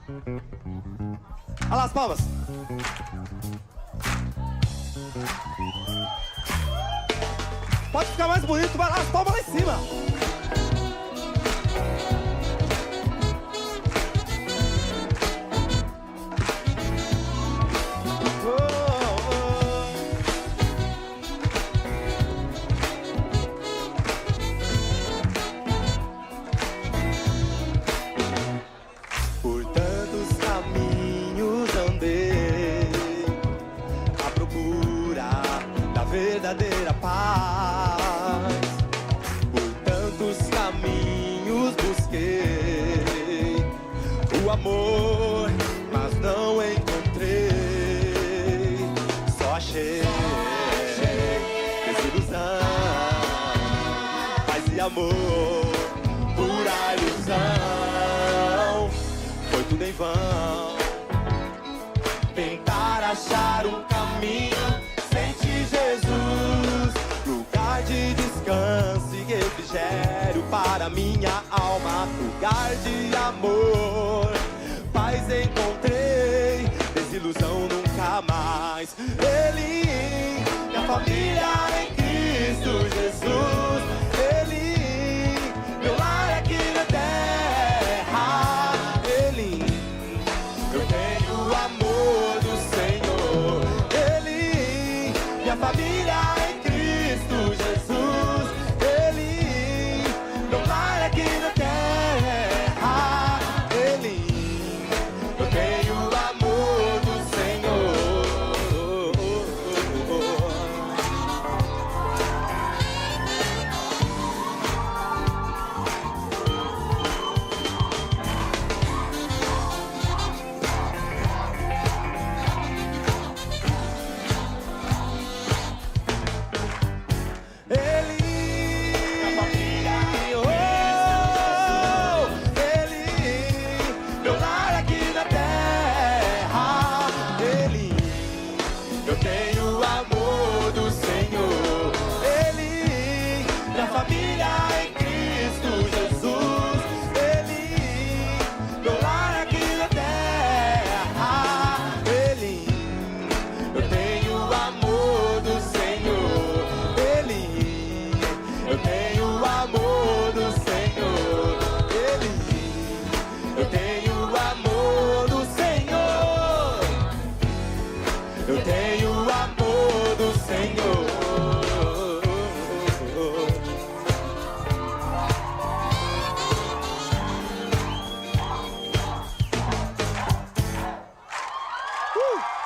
Olha lá as palmas. Pode ficar mais bonito, vai lá, as palmas lá em cima. Por tantos caminhos andei à procura da verdadeira paz. Por tantos caminhos busquei o amor, mas não encontrei. Só achei desilusão, paz e amor, pura ilusão. Foi tudo em vão tentar achar um caminho sem ti, Jesus, lugar de descanso e refrigério para minha alma, lugar de amor, paz encontrei, desilusão nunca mais. Ele, minha família em Cristo Jesus, Ele, meu lar aqui na terra, Ele, eu tenho o amor do Senhor. Ele, minha família em Cristo Jesus, Ele, meu lar aqui na terra, Ele, eu tenho o amor do Senhor.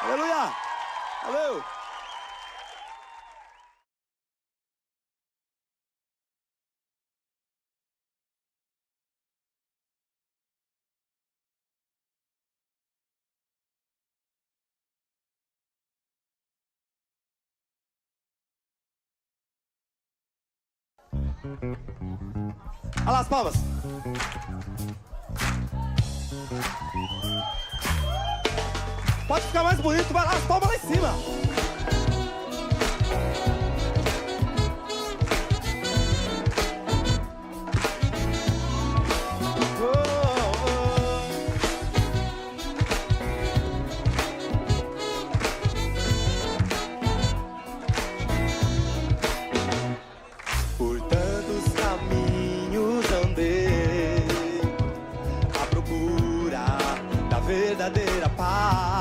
Aleluia! Valeu! Olha lá as palmas. Pode ficar mais bonito, vai lá, as palmas lá em cima. Por tantos caminhos andei à procura da verdadeira paz.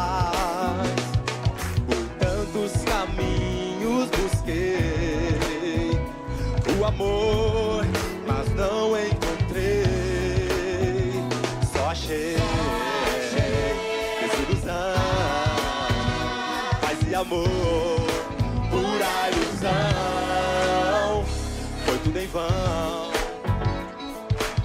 Por tantos caminhos busquei o amor, mas não encontrei. Só achei desilusão, paz e amor, pura ilusão. Foi tudo em vão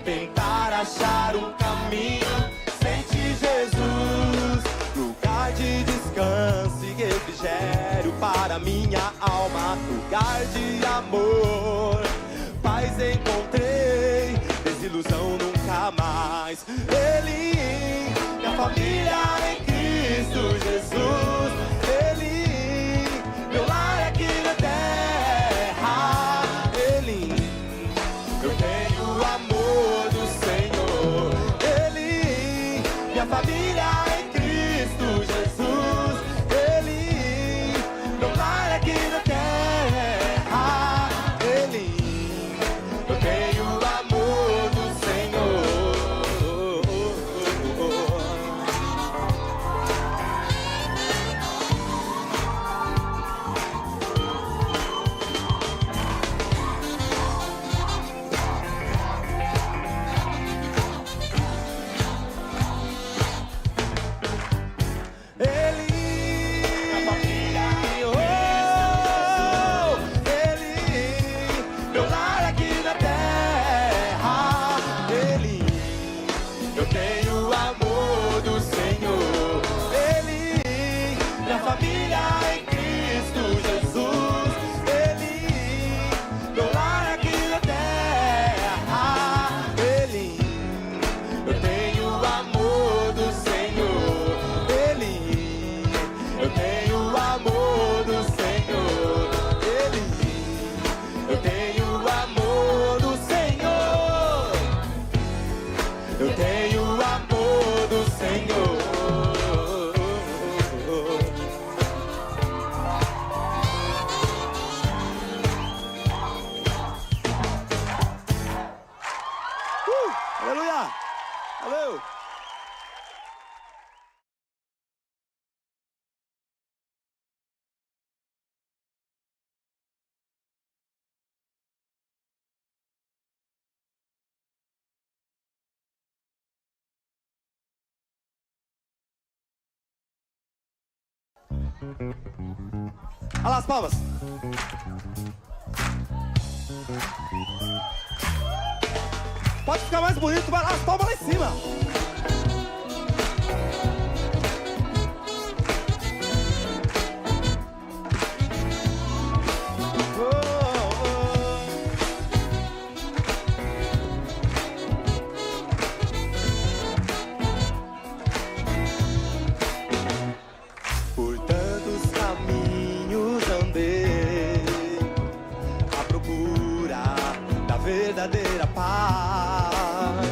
tentar achar um caminho sem ti, Jesus, lugar de descanso e refrigério para minha alma, lugar de amor, paz encontrei, desilusão nunca mais. Ele, minha família em Cristo Jesus, Ele, meu lar aqui na terra, Ele, eu tenho o amor do Senhor. Ele, minha família Olha lá as palmas. Pode ficar mais bonito, vai lá, as palmas lá em cima. Por tantos caminhos andei à procura da verdadeira paz.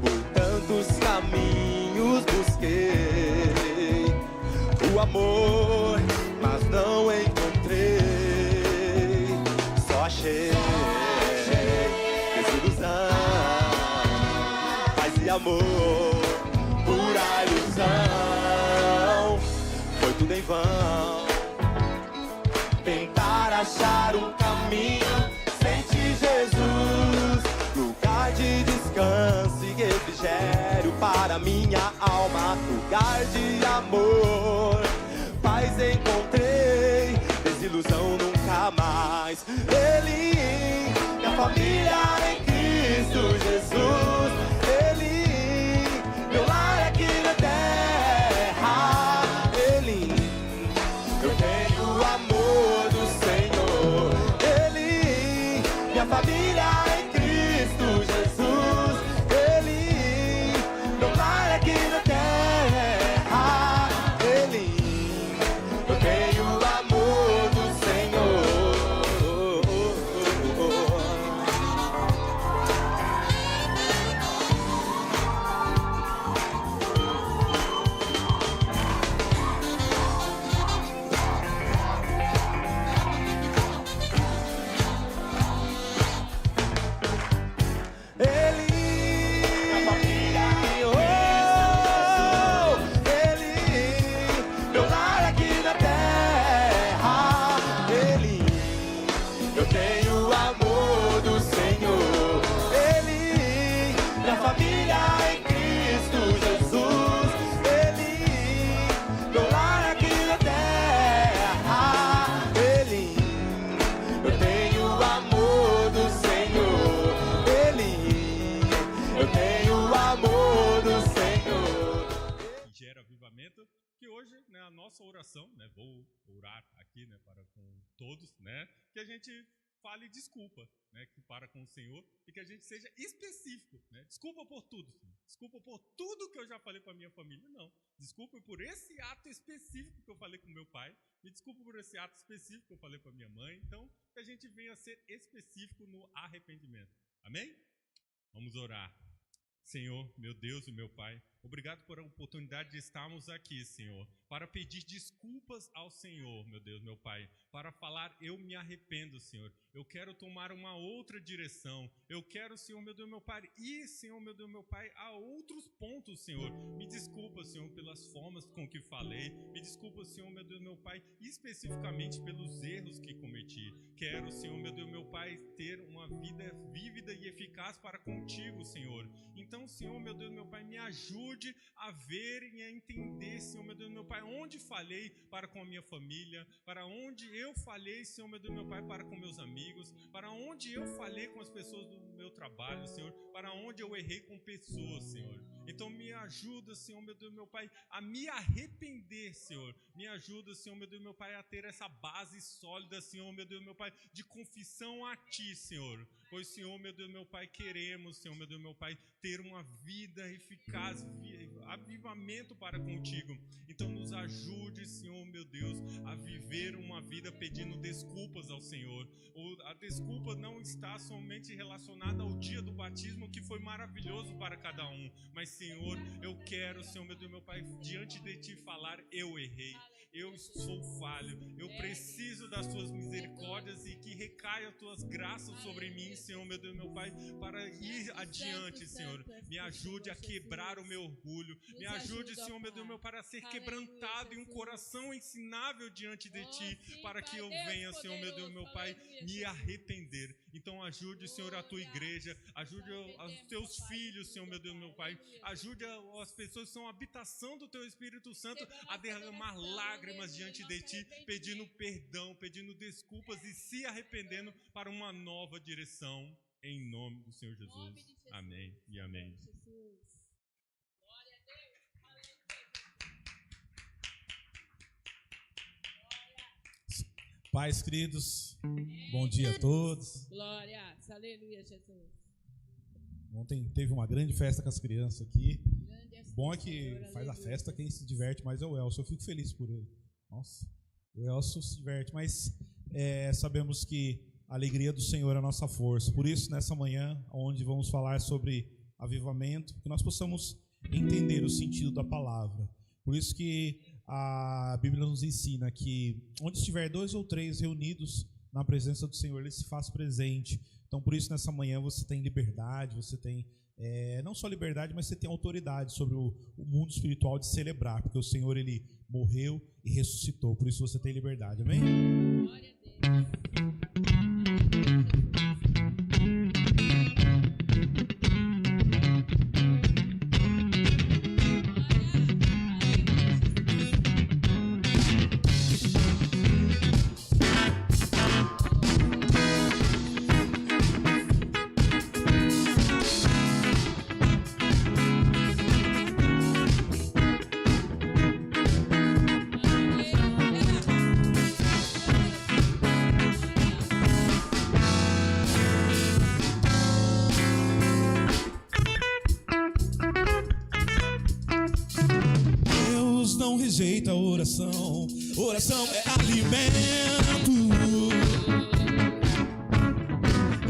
Por tantos caminhos busquei o amor, mas não encontrei. Só achei desilusão, paz e amor, pura ilusão. Foi tudo em vão tentar achar um caminho sem ti, Jesus, lugar de descanso e refrigério para minha alma, lugar de amor, paz encontrei, desilusão nunca mais. Ele, minha família em Cristo Jesus, Ele, meu lar aqui na terra, Ele, eu tenho o amor do Senhor. Ele, minha família em Cristo Jesus, Ele, meu lar aqui na terra, Ele, eu tenho o amor do Senhor. Ele, minha família, Ele, meu lar aqui na terra, Ele, eu tenho o amor do Senhor. Ele, minha família em Cristo Jesus, Ele, meu lar aqui na terra, Ele, eu tenho o amor do Senhor. Eu tenho o amor do Senhor. Que gera avivamento, que hoje, né, a nossa oração, né, vou orar aqui, né, para com todos, né, que a gente fale desculpa, né, que para com o Senhor e que a gente seja específico, né, desculpa por tudo, Senhor. Desculpa por tudo que eu já falei para minha família, não, desculpa por esse ato específico que eu falei com meu pai, me desculpa por esse ato específico que eu falei para minha mãe, então que a gente venha a ser específico no arrependimento, amém? Vamos orar. Senhor, meu Deus e meu Pai, obrigado por a oportunidade de estarmos aqui, Senhor, para pedir desculpas ao Senhor, meu Deus, meu Pai, para falar, eu me arrependo, Senhor, eu quero tomar uma outra direção, eu quero, Senhor, meu Deus, meu Pai, ir, Senhor, meu Deus, meu Pai, a outros pontos, Senhor, me desculpa, Senhor, pelas formas com que falei, me desculpa, Senhor, meu Deus, meu Pai, especificamente pelos erros que cometi, quero, Senhor, meu Deus, meu Pai, ter uma vida vívida e eficaz para contigo, Senhor, então, Senhor, meu Deus, meu Pai, me ajude a ver e a entender, Senhor, meu Deus, meu Pai, onde falhei para com a minha família, para onde eu falhei, Senhor, meu Deus, meu Pai, para com meus amigos, para onde eu falhei com as pessoas do meu trabalho, Senhor, para onde eu errei com pessoas, Senhor. Então, me ajuda, Senhor, meu Deus, meu Pai, a me arrepender, Senhor. Me ajuda, Senhor, meu Deus, meu Pai, a ter essa base sólida, Senhor, meu Deus, meu Pai, de confissão a Ti, Senhor. Pois, Senhor, meu Deus, meu Pai, queremos, Senhor, meu Deus, meu Pai, ter uma vida eficaz, avivamento para contigo. Então nos ajude, Senhor, meu Deus, a viver uma vida pedindo desculpas ao Senhor. A desculpa não está somente relacionada ao dia do batismo, que foi maravilhoso para cada um, mas, Senhor, eu quero, Senhor, meu Deus, meu Pai, diante de Ti falar, eu errei, eu sou falho, eu preciso das Tuas misericórdias misericórdias e que recaia as tuas graças sobre mim, Senhor, meu Deus, meu Pai, para ir adiante, Senhor. Me ajude a quebrar o meu orgulho. Me ajude, Senhor, meu Deus, meu Pai, a ser quebrantado e um coração ensinável diante de Ti, para que eu venha, Senhor, meu Deus, meu Pai, me arrepender. Então ajude, Senhor, a tua igreja, ajude os teus filhos, Senhor, meu Deus, meu Pai, ajude as pessoas que são a habitação do teu Espírito Santo a derramar lágrimas diante de Ti, pedindo perdão, pedindo desculpas e se arrependendo para uma nova direção, em nome do Senhor Jesus. Amém e amém. Pais queridos, bom dia a todos. Glória, aleluia, Jesus. Ontem teve uma grande festa com as crianças aqui. Bom é que faz a festa, quem se diverte mais é o Elcio. Eu fico feliz por ele. Nossa, o Elcio se diverte, mas sabemos que a alegria do Senhor é a nossa força. Por isso, nessa manhã, onde vamos falar sobre avivamento, que nós possamos entender o sentido da palavra. Por isso que a Bíblia nos ensina que onde estiver 2 ou 3 reunidos na presença do Senhor, Ele se faz presente. Então, por isso, nessa manhã, você tem liberdade, você tem não só liberdade, mas você tem autoridade sobre o mundo espiritual de celebrar, porque o Senhor, Ele morreu e ressuscitou. Por isso, você tem liberdade. Amém? Glória a Deus. Rejeita a oração, oração é alimento.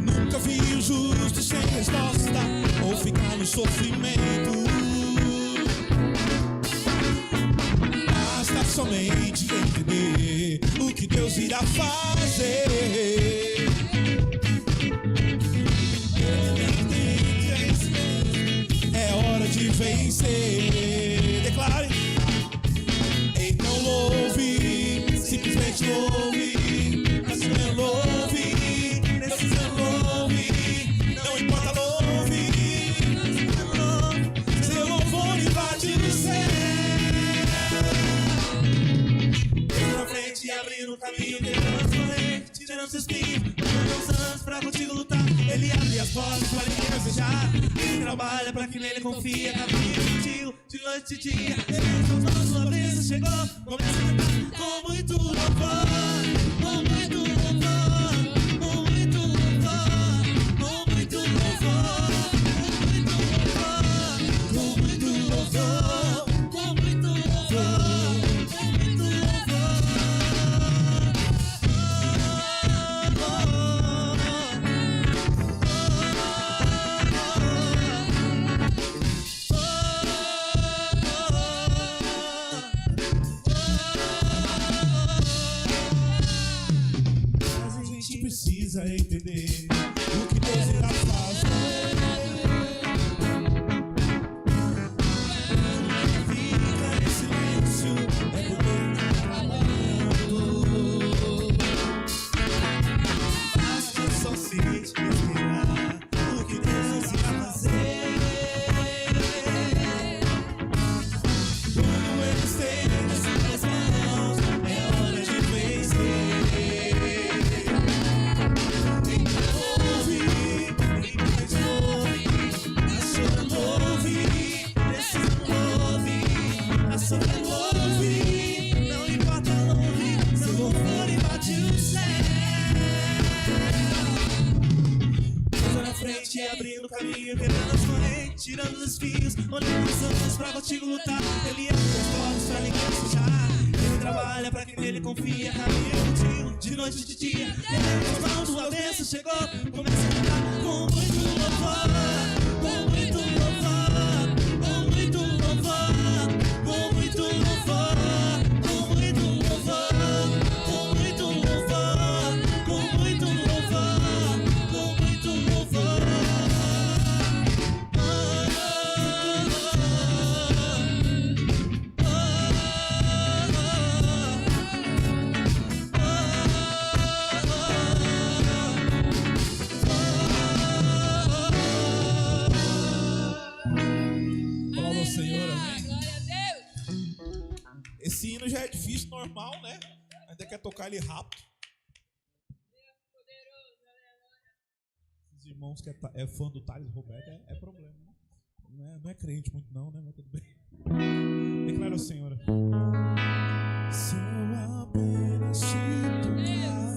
Nunca vi o justo sem resposta ou ficar no sofrimento. Basta somente entender o que Deus irá fazer. É hora de vencer. Declare. Simplesmente louve, assim é louve, precisando louve, não importa louve, seu louvor invade o céu. Indo na frente e abrindo o caminho, quebrando as correntes, tirando seus espinhos, mandando os anjos pra contigo lutar. Ele abre as portas pra ninguém desejar, ele trabalha pra quem nele confia, caminho contigo, de noite e dia. Deus, nosso sua bênção chegou, começa a cantar. Com muito louvor, com muito louvor, com muito louvor, com muito louvor, com muito louvor, com muito louvor, com muito louvor. Precisa entender o que Deus irá fazer. Fica em silêncio, é poder trabalhando. Basta só se esperar o que Deus irá fazer. Quando Ele estende as suas mãos, é hora de vencer. Abrindo o caminho, quebrando as correntes, tirando os fios, olhando os anjos pra contigo lutar. Ele abre as portas pra ninguém fechar. Ele trabalha pra quem nele confia, caminha contigo, de noite e de dia. Ele mão sua bênção chegou, começa a cantar com muito louvor, com muito louvor, com muito louvor, com muito louvor, com muito louvor, com muito louvor, com tocar ele rápido. Os irmãos que é fã do Thales Roberto é problema. Não é crente muito não, né? Mas tudo bem. Declara ao Senhor. Se eu apenas te tocar,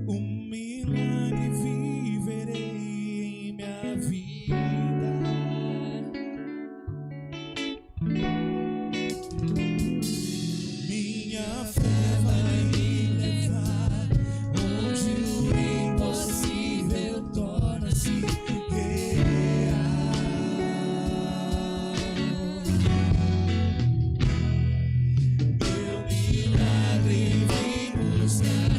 um milagre viverei em minha vida. Minha fé vai me levar onde o impossível torna-se real. Meu milagre vem buscar,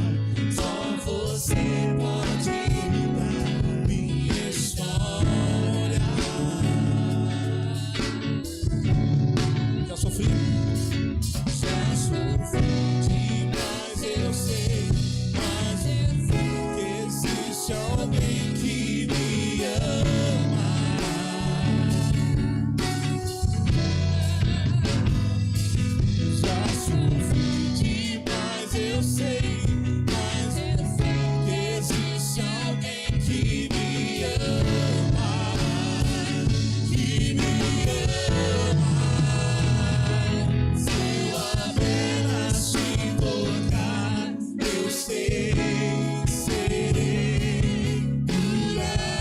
só você pode mudar minha história. Já sofri? Já sofri demais, eu sei, mas eu sei que existe alguém que me ama. Já sofri demais, eu sei, mas eu sei que existe alguém que me ama, que me ama. Se eu apenas te tocar, eu sei, serei curado.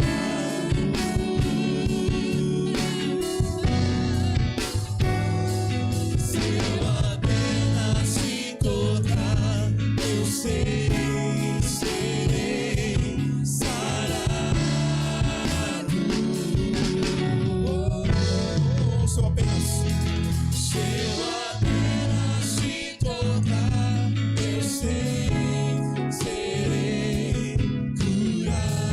Se eu apenas te tocar, eu sei, serei sarado. Se eu apenas te tocar, eu sei, serei curado.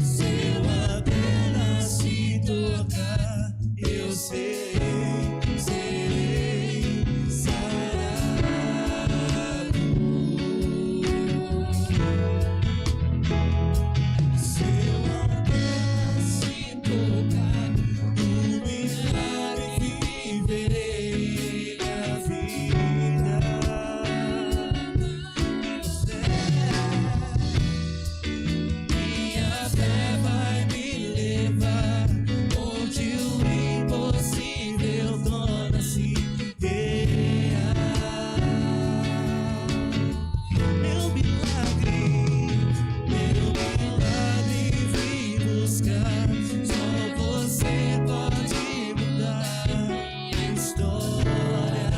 Se eu apenas te tocar, eu sei, serei sarado. Se eu apenas te tocar, um milagre viverei minha vida. Minha fé vai me levar onde o impossível torna-se real. Meu milagre vim buscar, só você pode mudar minha história.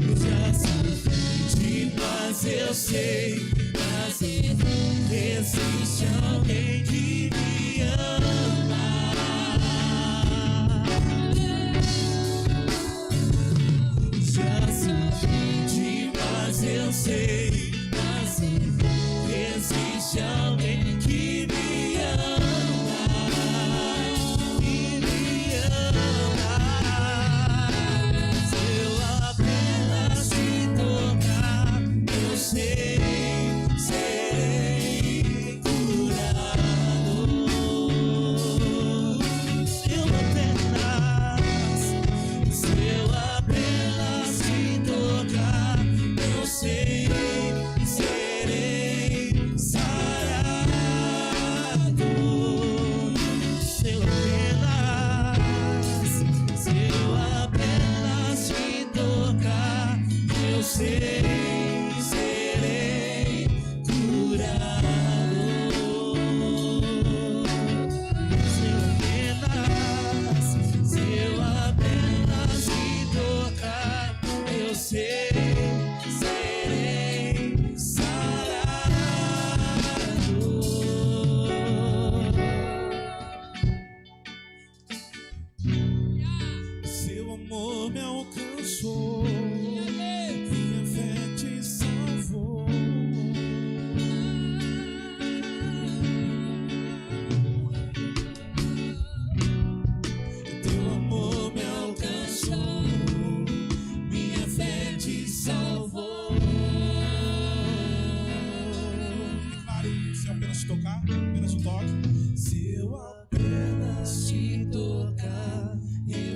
Eu já sofri demais, eu sei, mas existe alguém que me ama. Já sofri demais, eu sei, mas existe alguém que me ama, que me ama. Se eu apenas te tocar, eu sei, serei curado. Se eu apenas te tocar, eu sei, serei sarado. Se eu apenas te tocar, eu sei, serei curado. Se eu apenas te tocar, eu sei, serei sarado. Seu amor me alcançou, minha fé te salvou. Teu amor me alcançou, minha fé te salvou. Declare, se eu apenas te tocar, apenas te toque. Se eu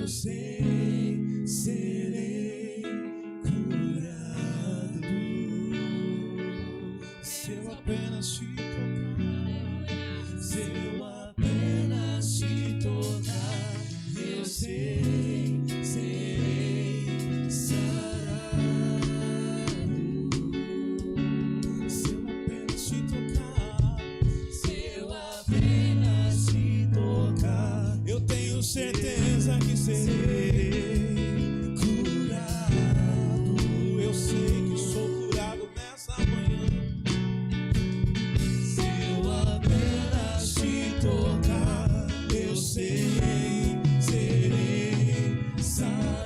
eu sei, serei curado. Se eu apenas te tocar, se eu apenas te tocar, eu sei, serei sarado. Se eu apenas te tocar, se eu apenas te tocar, eu tenho certeza que serei curado. Eu sei que sou curado nessa manhã. Se eu apenas te tocar, eu sei, serei sarado.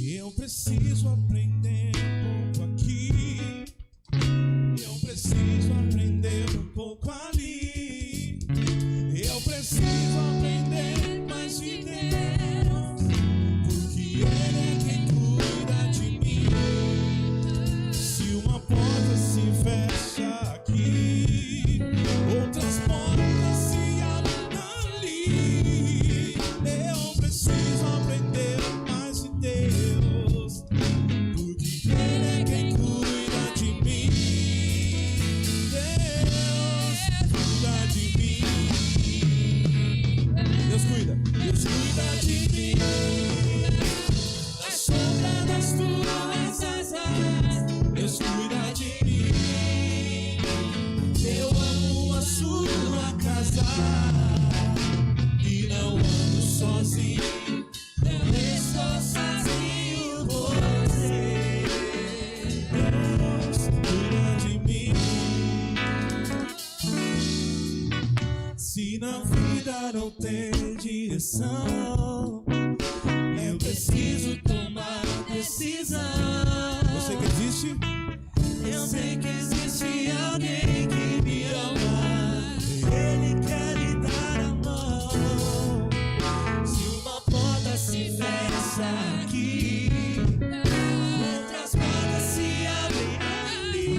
Eu preciso aprender um pouco aqui, eu preciso aprender um pouco ali, eu preciso aprender mais de Deus, porque Ele é quem cuida de mim. Se uma porta se fecha aqui, outras portas se abrem ali. Eu preciso aprender mais de Deus, porque Ele é quem cuida de mim. Deus cuida de mim. Deus cuida de mim. A sombra das tuas asas, Deus cuida de mim. Eu amo a sua casa e não ando sozinho, não estou sozinho, você. Deus cuida de mim. Se na vida não tem direção, eu preciso tomar decisão. Eu sei que existe. Eu sei que existe alguém que me ama. Ele quer lhe dar a mão. Se uma porta se fecha aqui, outras portas se abrem ali.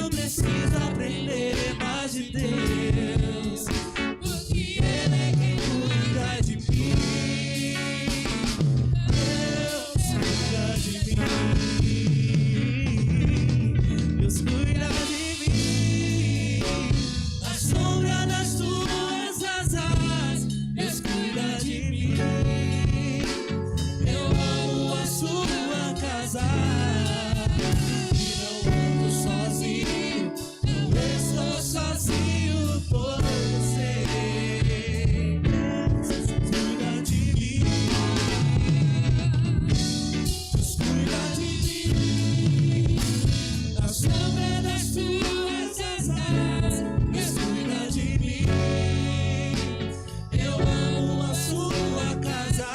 Eu preciso aprender mais de Deus, porque Ele é quem cuida de mim. Deus cuida de mim. Deus cuida de mim. Na sombra das tuas asas, Deus cuida de mim. Eu amo a sua casa e não ando sozinho, não estou sozinho por você. Deus cuida de mim. Deus cuida de mim. Na sombra das tuas asas, Deus cuida de mim. Eu amo a sua casa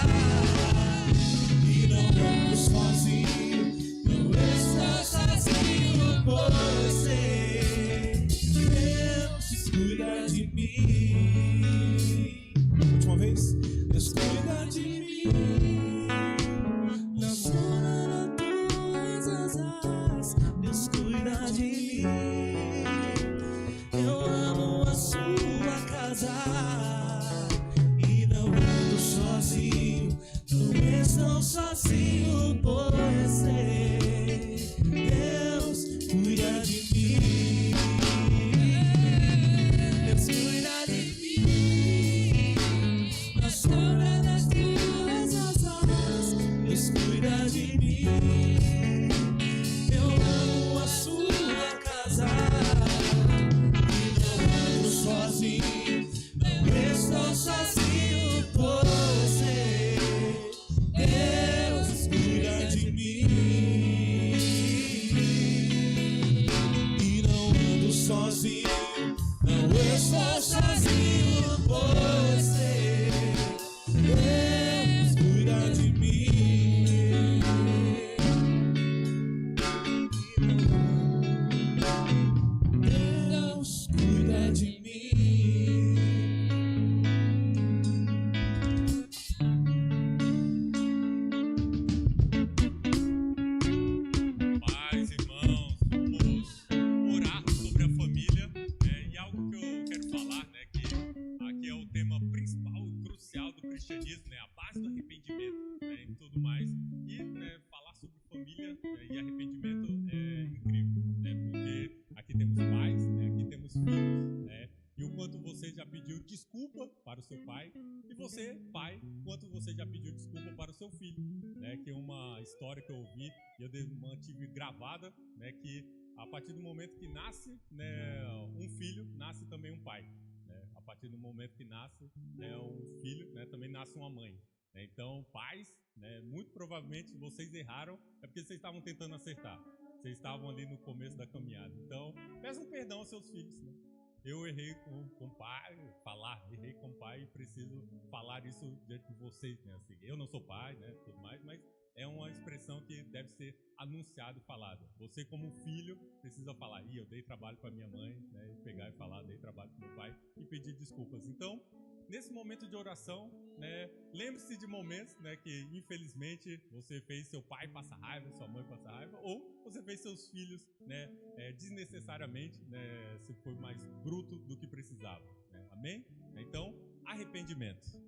e não ando sozinho, não estou sozinho por você. Deus cuida de mim. Última vez. Deus cuida de mim. Na sombra das tuas asas, Deus cuida de mim. Eu amo a sua casa e não ando sozinho, não estou sozinho por você. Deus cuida de mim. Deus cuida de mim. Na sombra das tuas asas, Deus cuida de mim. Eu amo a sua casa e não ando sozinho, não estou sozinho por você. Deus cuida de mim e não ando sozinho, não estou sozinho por você. Deus cuida de mim. Deus cuida de mim. Pais, irmãos, vamos orar sobre a família. desculpa para o seu pai, e você, pai, quanto você já pediu desculpa para o seu filho, né? Que é uma história que eu ouvi e eu mantive gravada, né? Que a partir do momento que nasce, né, um filho, nasce também um pai, né? A partir do momento que nasce, né, um filho, né, também nasce uma mãe. Então, pais, né, muito provavelmente vocês erraram, é porque vocês estavam tentando acertar. Vocês estavam ali no começo da caminhada. Então, peçam perdão aos seus filhos, né? Eu errei com o pai, errei com o pai e preciso falar isso diante de vocês, né? Assim, eu não sou pai, né, tudo mais, mas é uma expressão que deve ser anunciada e falada. Você, como filho, precisa falar, eu dei trabalho para minha mãe, né, e pegar e falar, dei trabalho para meu pai e pedir desculpas. Então, nesse momento de oração, né, lembre-se de momentos, né, que infelizmente você fez seu pai passar raiva, sua mãe passar raiva, ou você fez seus filhos, né, desnecessariamente, né, se foi mais bruto do que precisava, né? Amém? Então, arrependimento.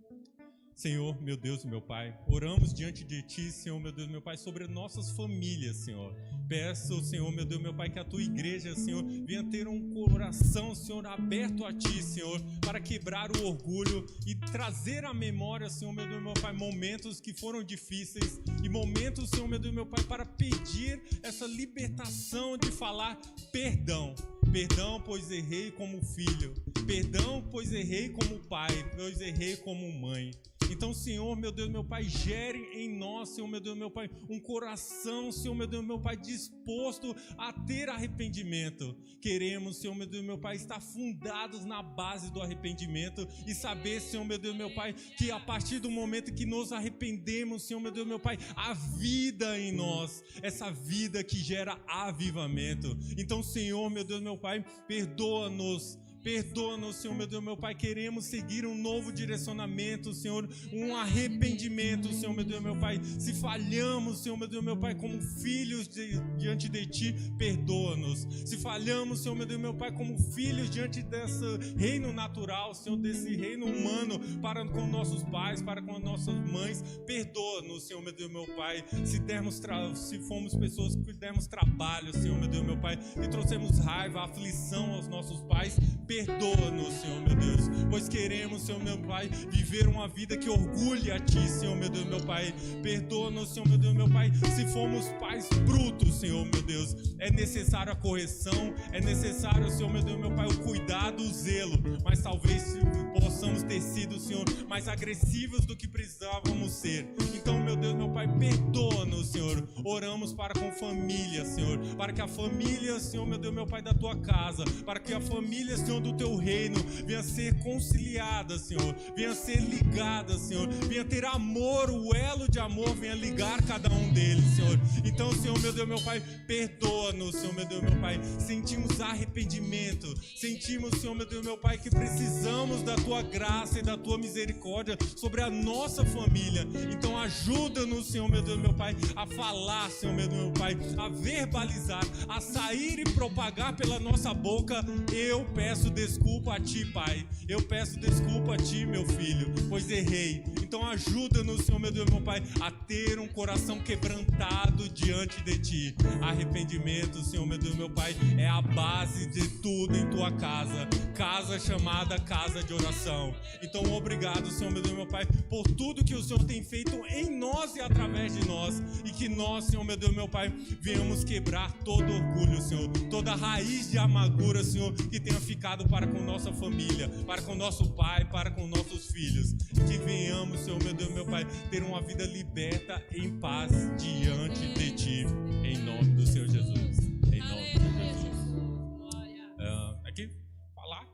Senhor, meu Deus, meu Pai, oramos diante de Ti, Senhor, meu Deus, meu Pai, sobre nossas famílias, Senhor. Peço, Senhor, meu Deus, meu Pai, que a Tua igreja, Senhor, venha ter um coração, Senhor, aberto a Ti, Senhor, para quebrar o orgulho e trazer à memória, Senhor, meu Deus, meu Pai, momentos que foram difíceis e momentos, Senhor, meu Deus, meu Pai, para pedir essa libertação de falar perdão. Perdão, pois errei como filho. Perdão, pois errei como pai, pois errei como mãe. Então, Senhor, meu Deus, meu Pai, gere em nós, Senhor, meu Deus, meu Pai, um coração, Senhor, meu Deus, meu Pai, disposto a ter arrependimento. Queremos, Senhor, meu Deus, meu Pai, estar fundados na base do arrependimento e saber, Senhor, meu Deus, meu Pai, que a partir do momento que nos arrependemos, Senhor, meu Deus, meu Pai, há vida em nós, essa vida que gera avivamento. Então, Senhor, meu Deus, meu Pai, perdoa-nos. Perdoa-nos, Senhor, meu Deus, meu Pai, queremos seguir um novo direcionamento, Senhor, um arrependimento, Senhor, meu Deus, meu Pai, se falhamos, Senhor, meu Deus, meu Pai, como filhos diante de Ti, perdoa-nos, se falhamos, Senhor, meu Deus, meu Pai, como filhos diante desse reino natural, Senhor, desse reino humano, para com nossos pais, para com nossas mães, perdoa-nos, Senhor, meu Deus, meu Pai, se fomos pessoas que demos trabalho, Senhor, meu Deus, meu Pai, e trouxemos raiva, aflição aos nossos pais, perdoa-nos, Senhor, meu Deus, pois queremos, Senhor, meu Pai, viver uma vida que orgulhe a Ti, Senhor, meu Deus, meu Pai. Perdoa-nos, Senhor, meu Deus, meu Pai, se fomos pais brutos, Senhor, meu Deus. É necessário a correção, é necessário, Senhor, meu Deus, meu Pai, o cuidado, o zelo, mas talvez possamos ter sido, Senhor, mais agressivos do que precisávamos ser. Então, meu Deus, meu Pai, perdoa-nos, Senhor. Oramos para com família, Senhor, para que a família, Senhor, meu Deus, meu Pai, da Tua casa, para que a família, Senhor, do Teu reino venha ser conciliada, Senhor, venha ser ligada, Senhor, venha ter amor, o elo de amor venha ligar cada um deles, Senhor. Então, Senhor, meu Deus, meu Pai, perdoa-nos, Senhor, meu Deus, meu Pai, sentimos arrependimento, sentimos, Senhor, meu Deus, meu Pai, que precisamos da Tua graça e da Tua misericórdia sobre a nossa família. Então, ajuda-nos, Senhor, meu Deus, meu Pai, a falar, Senhor, meu Deus, meu Pai, a verbalizar, a sair e propagar pela nossa boca. Eu peço desculpa a Ti, Pai. Eu peço desculpa a Ti, meu filho, pois errei. Então ajuda-nos, Senhor, meu Deus, meu Pai, a ter um coração quebrantado diante de Ti. Arrependimento, Senhor, meu Deus, meu Pai, é a base de tudo em Tua casa. Casa chamada casa de oração. Então obrigado, Senhor, meu Deus, meu Pai, por tudo que o Senhor tem feito em nós e através de nós. E que nós, Senhor, meu Deus, meu Pai, venhamos quebrar todo orgulho, Senhor, toda raiz de amargura, Senhor, que tenha ficado para com nossa família, para com nosso pai, para com nossos filhos. Que venhamos, Senhor, meu Deus, meu Pai, ter uma vida liberta em paz diante de Ti, em nome do Senhor Jesus. Em nome de Jesus. Aqui, falar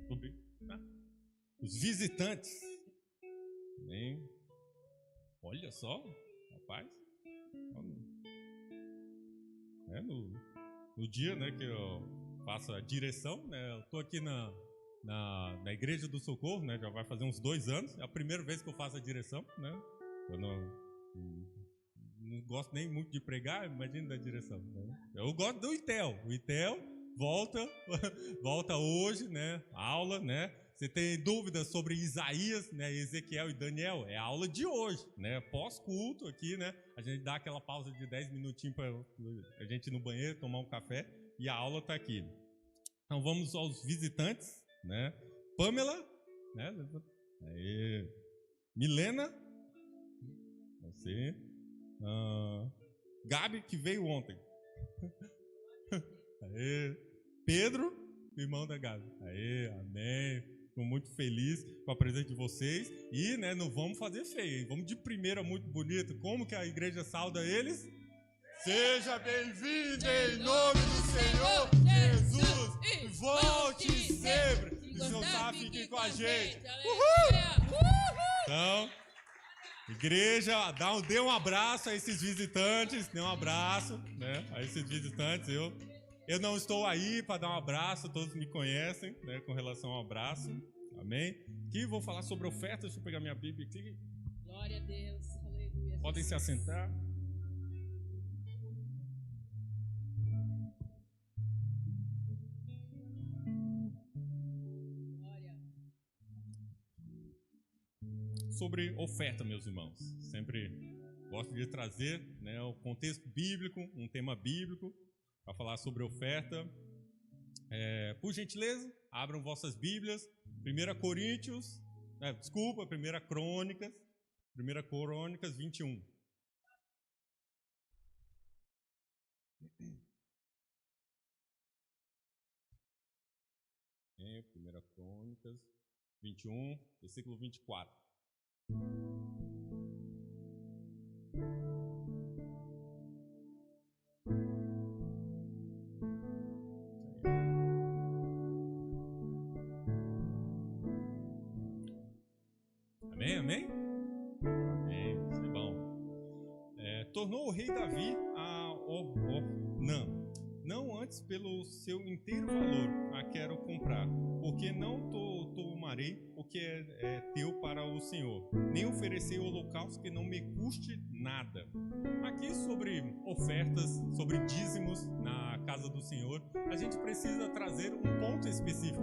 sobre os visitantes. Bem, olha só, rapaz. No dia, né, que eu faço a direção, né, eu tô aqui na Igreja do Socorro, né, já vai fazer uns 2 anos, é a primeira vez que eu faço a direção, né, eu não gosto nem muito de pregar, imagina da direção, né? Eu gosto do ITEL, o ITEL volta hoje, né, aula, né, você tem dúvidas sobre Isaías, né, Ezequiel e Daniel, é a aula de hoje, né, pós-culto aqui, né, a gente dá aquela pausa de 10 minutinhos para a gente ir no banheiro, tomar um café, e a aula está aqui. Então vamos aos visitantes, né, Pamela, né? Aí. Milena, você. Gabi, que veio ontem. Aí. Pedro, irmão da Gabi. Aí, amém. Estou muito feliz com a presença de vocês. E, né, não vamos fazer feio, hein? Vamos de primeira, muito bonito. Como que a igreja sauda eles? Seja bem-vindo em nome do Senhor Jesus. Volte sempre. E se não sabe, fique com a gente. Então, igreja, dê um abraço a esses visitantes. Dê um abraço, né, a esses visitantes. Eu não estou aí para dar um abraço, todos me conhecem, né, com relação ao abraço. Amém? Aqui vou falar sobre ofertas. Deixa eu pegar minha Bíblia aqui. Glória a Deus. Aleluia. Podem se assentar. Glória. Sobre oferta, meus irmãos. Sempre gosto de trazer, né, o contexto bíblico, um tema bíblico, para falar sobre oferta. Por gentileza, abram vossas Bíblias. 1 Coríntios, 1 Crônicas 21. É, 1 Crônicas 21, versículo 24. Amém, amém? Amém, isso é bom. Tornou o rei Davi a Ornã, não antes pelo seu inteiro valor a quero comprar, porque não tomarei o que é teu para o Senhor, nem oferecer holocausto que não me custe nada. Aqui sobre ofertas, sobre dízimos na casa do Senhor, a gente precisa trazer um ponto específico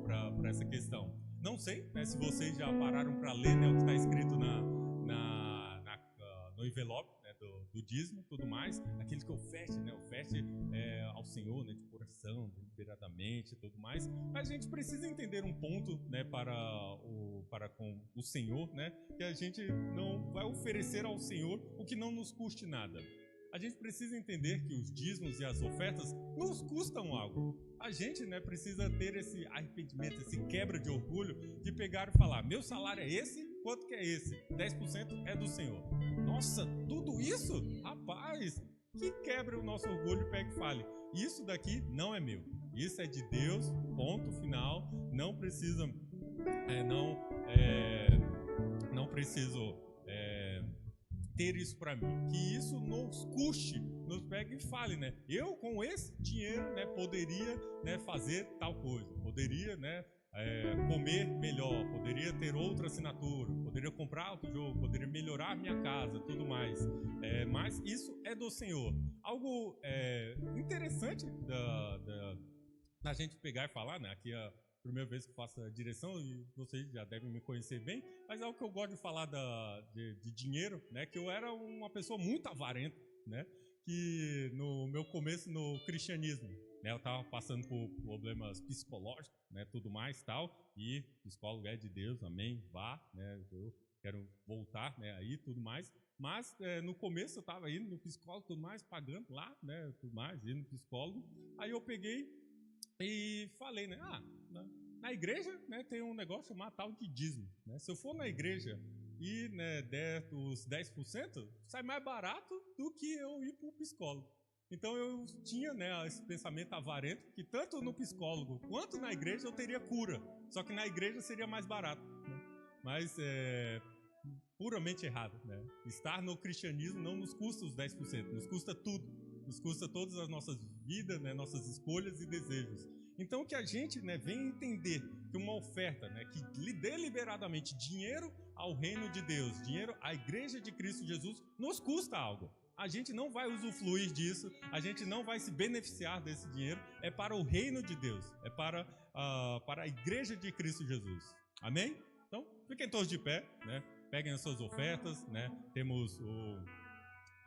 para essa questão. Não sei, né, se vocês já pararam para ler, né, o que está escrito no envelope, né, do dízimo, tudo mais, aquele que oferte, né, ao Senhor, né, de coração, deliberadamente, tudo mais. A gente precisa entender um ponto, né, para com o Senhor, né, que a gente não vai oferecer ao Senhor o que não nos custe nada. A gente precisa entender que os dízimos e as ofertas nos custam algo. A gente, né, precisa ter esse arrependimento, esse quebra de orgulho, de pegar e falar: meu salário é esse, quanto que é esse? 10% é do Senhor. Nossa, tudo isso? Rapaz, que quebra o nosso orgulho e pega e fale: isso daqui não é meu, isso é de Deus, ponto final. Não preciso ter isso para mim, que isso nos custe, nos pegue e fale, né? Eu com esse dinheiro, né, poderia, né, fazer tal coisa, poderia, né, comer melhor, poderia ter outra assinatura, poderia comprar outro jogo, poderia melhorar minha casa, tudo mais. Mas isso é do Senhor. Algo interessante da gente pegar e falar, né? Aqui a primeira vez que faço a direção e vocês já devem me conhecer bem, mas é o que eu gosto de falar de dinheiro, né? Que eu era uma pessoa muito avarenta, né? Que no meu começo no cristianismo, né, eu estava passando por problemas psicológicos, né, tudo mais, tal, e psicólogo é de Deus, amém, vá, né, eu quero voltar, né, aí, tudo mais, mas no começo eu estava indo no psicólogo, tudo mais, pagando lá, né, tudo mais, indo no psicólogo, aí eu peguei e falei, né, na igreja, né, tem um negócio chamado tal de dízimo, né, se eu for na igreja e, né, der os 10%, sai mais barato do que eu ir para o psicólogo. Então eu tinha, né, esse pensamento avarento que tanto no psicólogo quanto na igreja eu teria cura, só que na igreja seria mais barato, né? Mas puramente errado, né? Estar no cristianismo não nos custa os 10%, nos custa tudo, nos custa todas as nossas vidas, né, nossas escolhas e desejos. Então que a gente, né, venha entender que uma oferta, né, que deliberadamente dinheiro ao reino de Deus, dinheiro à igreja de Cristo Jesus, nos custa algo. A gente não vai usufruir disso, a gente não vai se beneficiar desse dinheiro, é para o reino de Deus, é para a igreja de Cristo Jesus. Amém? Então, fiquem todos de pé, né? Peguem as suas ofertas, né? Temos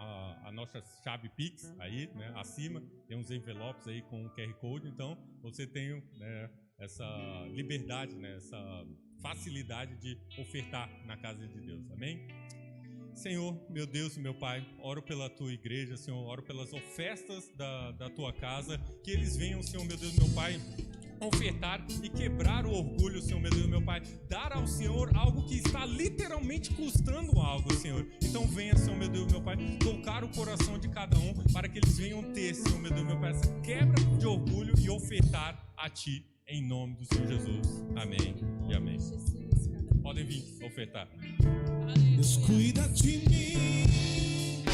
a nossa chave Pix aí, né, acima, tem uns envelopes aí com o QR Code, então você tem, né, essa liberdade, né, essa facilidade de ofertar na casa de Deus, amém? Senhor, meu Deus e meu Pai, oro pela Tua igreja, Senhor, oro pelas ofertas da Tua casa, que eles venham, Senhor, meu Deus e meu Pai, ofertar e quebrar o orgulho, Senhor, meu Deus e meu Pai, dar ao Senhor algo que está literalmente custando algo, Senhor. Então venha, Senhor, meu Deus e meu Pai, tocar o coração de cada um, para que eles venham ter, Senhor, meu Deus e meu Pai, essa quebra de orgulho e ofertar a Ti, em nome do Senhor Jesus. Amém e amém. Podem vir ofertar. Deus cuida de mim,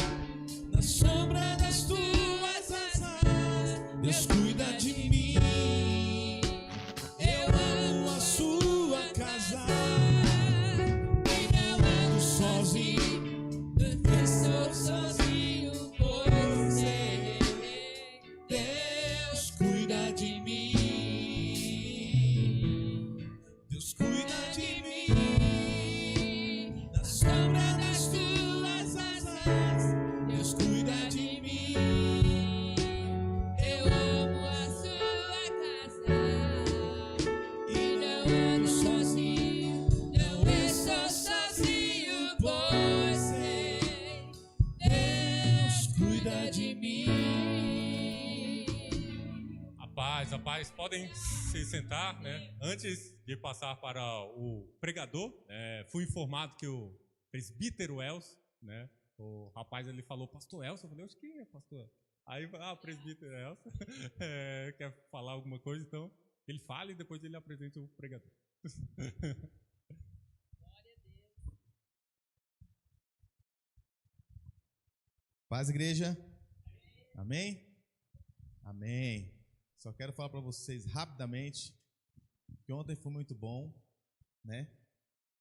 na sombra das tuas asas. Deus cuida de mim, eu amo a sua casa. E não ando sozinho, não estou sozinho, pois sei, Deus cuida de mim. Deus cuida de mim. Sombra das tuas asas, Deus cuida de mim. Eu amo a sua casa e não ando sozinho, não estou sozinho, pois sei, Deus cuida de mim. A paz, podem se sentar, né? Antes de passar para o pregador, fui informado que o presbítero Elcio, né? O rapaz ele falou, pastor Elcio, eu falei, oxe, quem é pastor? Aí, o presbítero Elcio quer falar alguma coisa, então ele fala e depois ele apresenta o pregador. Glória a Deus. Paz, igreja. Amém? Amém. Só quero falar para vocês rapidamente que ontem foi muito bom, né?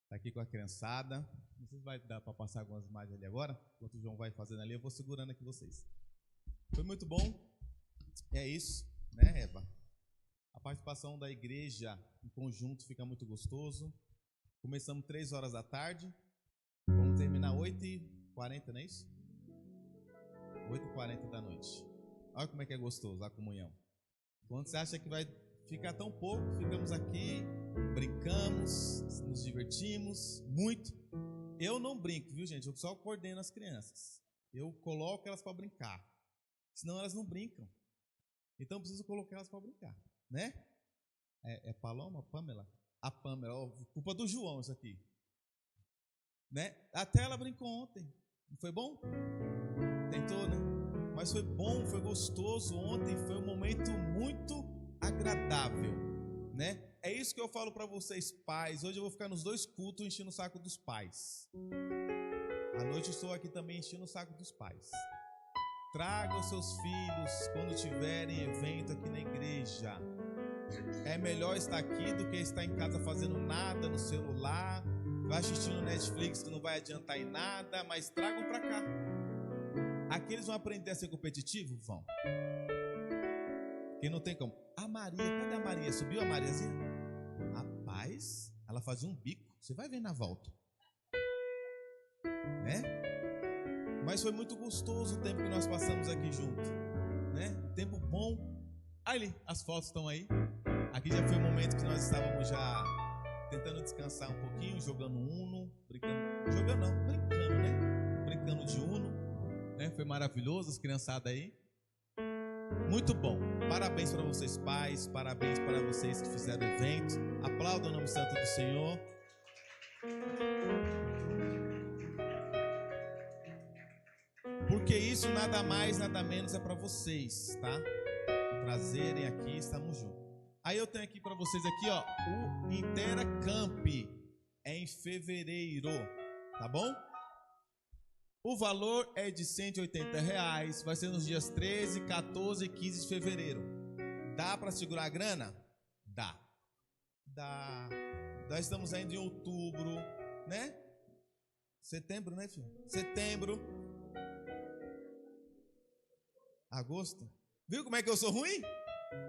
Tá aqui com a criançada. Não sei se vai dar para passar algumas imagens ali agora. Enquanto o João vai fazendo ali, eu vou segurando aqui vocês. Foi muito bom. É isso, né, Eva? A participação da igreja em conjunto fica muito gostoso. Começamos 3 horas da tarde. Vamos terminar 8h40, não é isso? 8h40 da noite. Olha como é que é gostoso a comunhão. Quando você acha que vai ficar tão pouco, ficamos aqui, brincamos, nos divertimos muito. Eu não brinco, viu, gente? Eu só coordeno as crianças. Eu coloco elas para brincar. Senão elas não brincam. Então eu preciso colocar elas para brincar, né? É Paloma, Pamela? A Pamela, ó, culpa do João isso aqui. Né? Até ela brincou ontem. Não foi bom? Tentou, né? Mas foi bom, foi gostoso. Ontem foi um momento muito agradável, né? É isso que eu falo para vocês, pais. Hoje eu vou ficar nos 2 cultos enchendo o saco dos pais. À noite eu estou aqui também enchendo o saco dos pais. Traga os seus filhos quando tiverem evento aqui na igreja. É melhor estar aqui do que estar em casa fazendo nada no celular, vai assistindo Netflix que não vai adiantar em nada, mas tragam para cá. Aqui eles vão aprender a ser competitivo? Vão. Quem não tem como? A Maria, cadê a Maria? Subiu a Mariazinha? Rapaz, ela fazia um bico. Você vai ver na volta. Né? Mas foi muito gostoso o tempo que nós passamos aqui junto. Né? Tempo bom. Ali, as fotos estão aí. Aqui já foi um momento que nós estávamos já tentando descansar um pouquinho, jogando Uno, brincando. Jogando não, brincando, né? Brincando de Uno. Né? Foi maravilhoso, as criançadas aí. Muito bom. Parabéns para vocês, pais. Parabéns para vocês que fizeram o evento. Aplaudam o nome santo do Senhor. Porque isso nada mais, nada menos é para vocês, tá? Trazerem aqui, estamos juntos. Aí eu tenho aqui para vocês aqui, ó, o Intera Camp é em fevereiro, tá bom? O valor é de R$180, vai ser nos dias 13, 14 e 15 de fevereiro. Dá para segurar a grana? Dá. Nós estamos ainda em outubro, né? Setembro, né, filho? Setembro. Agosto. Viu como é que eu sou ruim?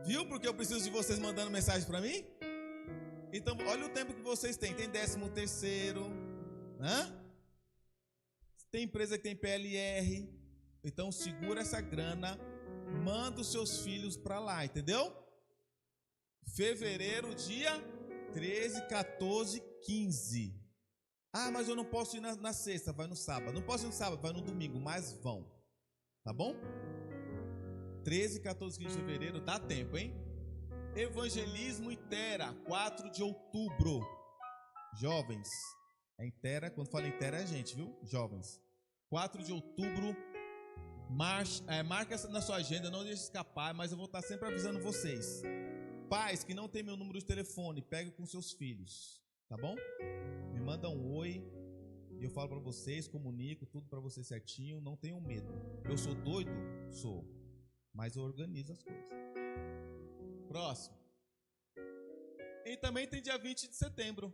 Viu porque eu preciso de vocês mandando mensagem para mim? Então, olha o tempo que vocês têm. Tem 13º. Tem empresa que tem PLR. Então segura essa grana, manda os seus filhos para lá, entendeu? Fevereiro, dia 13, 14, 15. Ah, mas eu não posso ir na sexta, vai no sábado. Não posso ir no sábado, vai no domingo, mas vão. Tá bom? 13, 14, 15 de fevereiro, dá tempo, hein? Evangelismo Intera, 4 de outubro. Jovens, é Intera, quando fala Intera é gente, viu? Jovens. 4 de outubro, marca essa na sua agenda, não deixe escapar, mas eu vou estar sempre avisando vocês. Pais que não tem meu número de telefone, pegue com seus filhos, tá bom? Me manda um oi, e eu falo para vocês, comunico tudo para vocês certinho, não tenham medo. Eu sou doido? Sou, mas eu organizo as coisas. Próximo. E também tem dia 20 de setembro,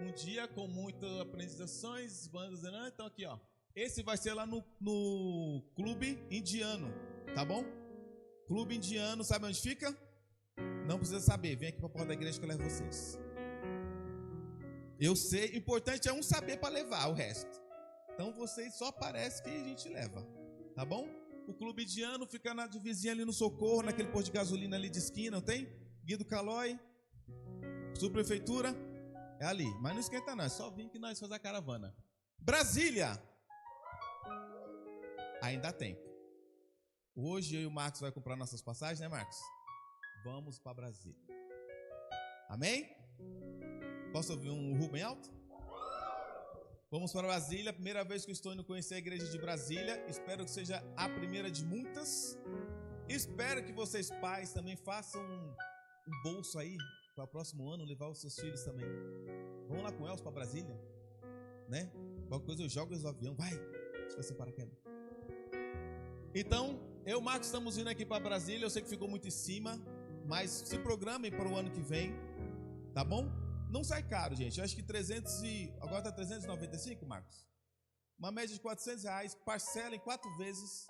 um dia com muitas aprendizações, bandas, então aqui ó, esse vai ser lá no Clube Indiano, tá bom? Clube Indiano, sabe onde fica? Não precisa saber, vem aqui para a porta da igreja que eu levo vocês. Eu sei, o importante é um saber para levar o resto. Então vocês só aparece que a gente leva, tá bom? O Clube Indiano fica na divisinha ali no Socorro, naquele posto de gasolina ali de esquina, não tem? Guido Calói, subprefeitura, é ali. Mas não esquenta não, é só vir que nós fazemos a caravana. Brasília! Ainda há tempo. Hoje eu e o Marcos vai comprar nossas passagens, né, Marcos? Vamos para Brasília. Amém? Posso ouvir um Rubem alto? Vamos para Brasília. Primeira vez que eu estou indo conhecer a igreja de Brasília. Espero que seja a primeira de muitas. Espero que vocês, pais, também façam um bolso aí para o próximo ano levar os seus filhos também. Vamos lá com o Elcio para Brasília, né? Qualquer coisa eu jogo eles no avião. Vai, fica sem paraquedas. Então, eu e o Marcos estamos indo aqui para Brasília. Eu sei que ficou muito em cima, mas se programem para o ano que vem, tá bom? Não sai caro, gente. Eu acho que agora está 395, Marcos. Uma média de R$400, parcela em 4 vezes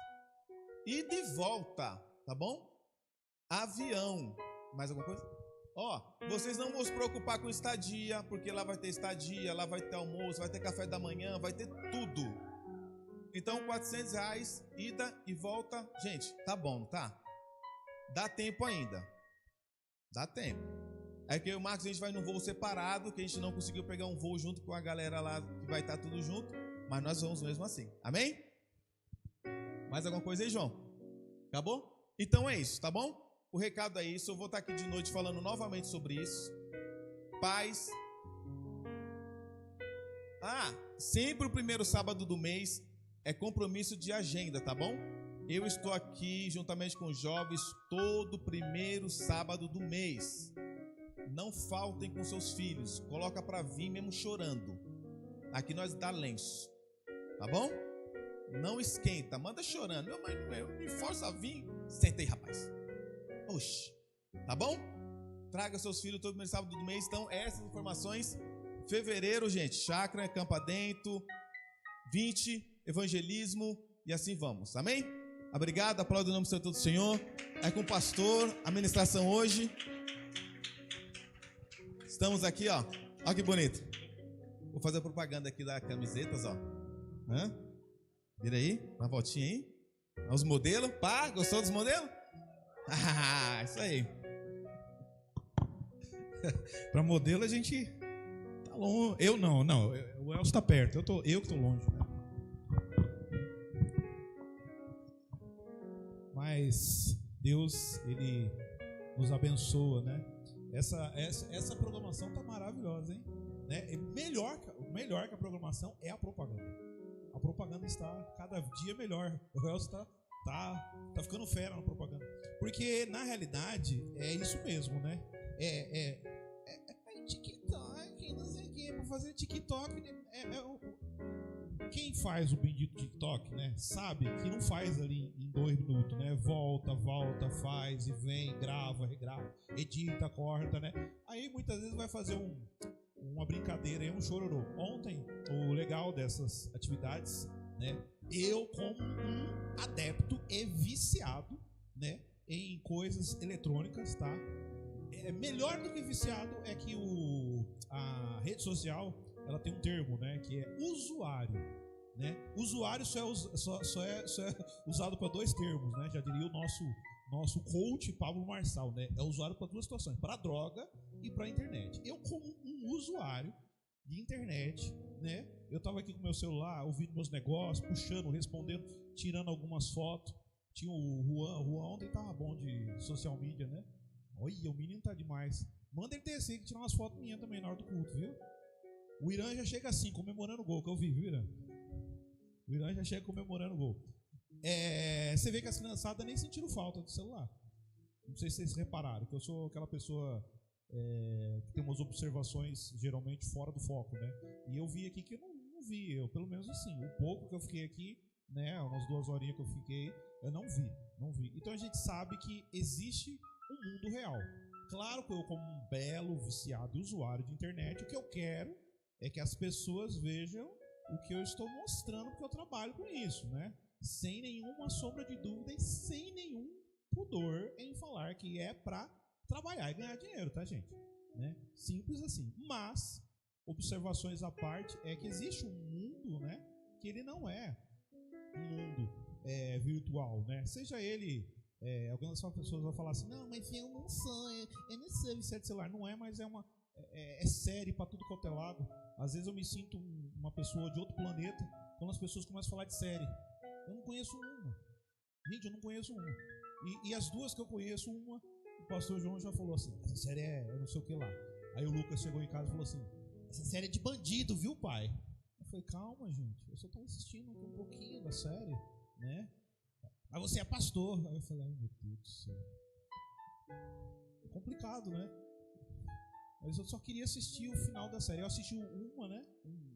e de volta, tá bom? Avião. Mais alguma coisa? Ó, vocês não vão se preocupar com estadia, porque lá vai ter estadia, lá vai ter almoço, vai ter café da manhã, vai ter tudo. Então, R$400, ida e volta. Gente, tá bom, tá? Dá tempo ainda. Dá tempo. É que eu e o Marcos, a gente vai num voo separado, que a gente não conseguiu pegar um voo junto com a galera lá, que vai estar tudo junto, mas nós vamos mesmo assim. Amém? Mais alguma coisa aí, João? Acabou? Então é isso, tá bom? O recado é isso. Eu vou estar aqui de noite falando novamente sobre isso. Paz. Sempre o primeiro sábado do mês é compromisso de agenda, tá bom? Eu estou aqui juntamente com os jovens todo primeiro sábado do mês. Não faltem com seus filhos. Coloca para vir mesmo chorando. Aqui nós dá lenço, tá bom? Não esquenta, manda chorando. Meu mãe, me força a vir. Senta aí, rapaz. Oxi, tá bom? Traga seus filhos todo primeiro sábado do mês. Então, essas informações. Fevereiro, gente, chácara, campo adentro, 20, evangelismo e assim vamos, amém? Obrigado, aplaudo o nome do Senhor. É com o pastor, a ministração hoje. Estamos aqui, ó. Olha que bonito. Vou fazer a propaganda aqui das camisetas, ó. Vira aí, uma voltinha aí. Os modelos, pá, gostou dos modelos? Isso aí. Para modelo a gente tá longe. Eu não. O Elcio tá perto. Eu que tô longe. Mas Deus, ele nos abençoa, né? Essa programação tá maravilhosa, hein? Né? Melhor que a programação é a propaganda. A propaganda está cada dia melhor. O Elcio tá ficando fera na propaganda. Porque na realidade é isso mesmo, né? TikTok, não sei o que, para fazer TikTok. Quem faz o bendito TikTok, né? Sabe que não faz ali em 2 minutos, né? Volta, faz e vem, grava, regrava, edita, corta, né? Aí muitas vezes vai fazer uma brincadeira aí, um chororô. Ontem, o legal dessas atividades, né? Eu, como um adepto e viciado, né? Em coisas eletrônicas, tá? Melhor do que viciado é que a rede social, ela tem um termo, né? Que é usuário. né? Usuário só é usado para dois termos, né? Já diria o nosso coach Pablo Marçal, né? É usuário para duas situações, para droga e para internet. Eu, como um usuário de internet, né? Eu estava aqui com meu celular, ouvindo meus negócios, puxando, respondendo, tirando algumas fotos. Tinha o Juan ontem estava bom de social media, né? Olha, o menino tá demais. Manda ele descer que tirar umas fotos minhas também na hora do culto, viu? O Irã já chega assim, comemorando o gol, que eu vi, viu, Irã? O Irã já chega comemorando o gol. Você vê que as criançadas nem sentiram falta do celular. Não sei se vocês repararam, que eu sou aquela pessoa que tem umas observações geralmente fora do foco, né? E eu vi aqui que eu não vi, eu pelo menos assim, o pouco que eu fiquei aqui, né, umas 2 horinhas que eu fiquei, eu não vi. Então a gente sabe que existe um mundo real. Claro que eu, como um belo viciado e usuário de internet, o que eu quero é que as pessoas vejam o que eu estou mostrando, porque eu trabalho com isso, né? Sem nenhuma sombra de dúvida e sem nenhum pudor em falar que é para trabalhar e ganhar dinheiro, tá, gente? Né? Simples assim. Mas, observações à parte, é que existe um mundo, né, que ele não é um mundo virtual, né? Seja ele... algumas pessoas vão falar assim, não, mas eu não sou viciado de celular. Não é, mas é série para tudo quanto é lado. Às vezes eu me sinto uma pessoa de outro planeta quando as pessoas começam a falar de série. Eu não conheço uma. Gente, eu não conheço uma. E as duas que eu conheço, uma, o pastor João já falou assim, essa série eu não sei o que lá. Aí o Lucas chegou em casa e falou assim, essa série é de bandido, viu, pai? Eu falei, calma, gente, eu só estou assistindo um pouquinho da série, né? Mas você é pastor. Aí eu falei, ai meu Deus do céu. É complicado, né? Mas eu só queria assistir o final da série. Eu assisti uma, né?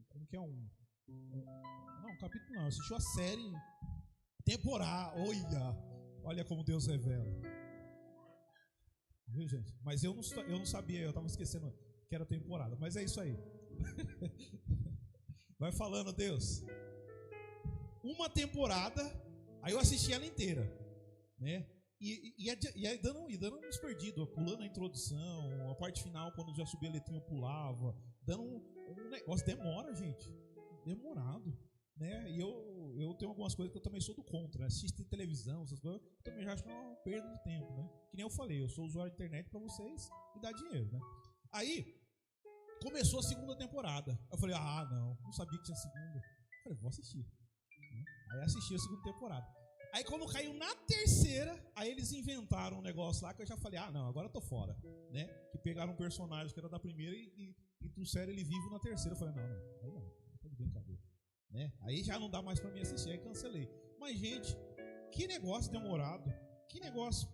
Como que é não, capítulo não. Eu assisti a série temporada. Olha como Deus revela. Viu, gente? Mas eu não sabia, eu estava esquecendo que era temporada. Mas é isso aí. Vai falando, Deus. Uma temporada. Aí eu assisti ela inteira, né? E aí dando uns perdidos, pulando a introdução, a parte final, quando já subia a letrinha, eu pulava, dando um negócio. Demora, gente. Demorado, né? E eu tenho algumas coisas que eu também sou do contra, né? Assistir televisão, essas coisas, eu também já acho que é uma perda de tempo, né? Que nem eu falei, eu sou usuário de internet para vocês me dar dinheiro, né? Aí, começou a segunda temporada. Eu falei, não sabia que tinha segunda. Eu falei, vou assistir. Aí assisti a segunda temporada. Aí quando caiu na terceira, aí eles inventaram um negócio lá que eu já falei, não, agora eu tô fora, né? Que pegaram um personagem que era da primeira e trouxeram ele vivo na terceira. Eu falei, não, tá de brincadeira, né? Aí já não dá mais pra mim assistir, aí cancelei. Mas, gente, que negócio demorado, que negócio.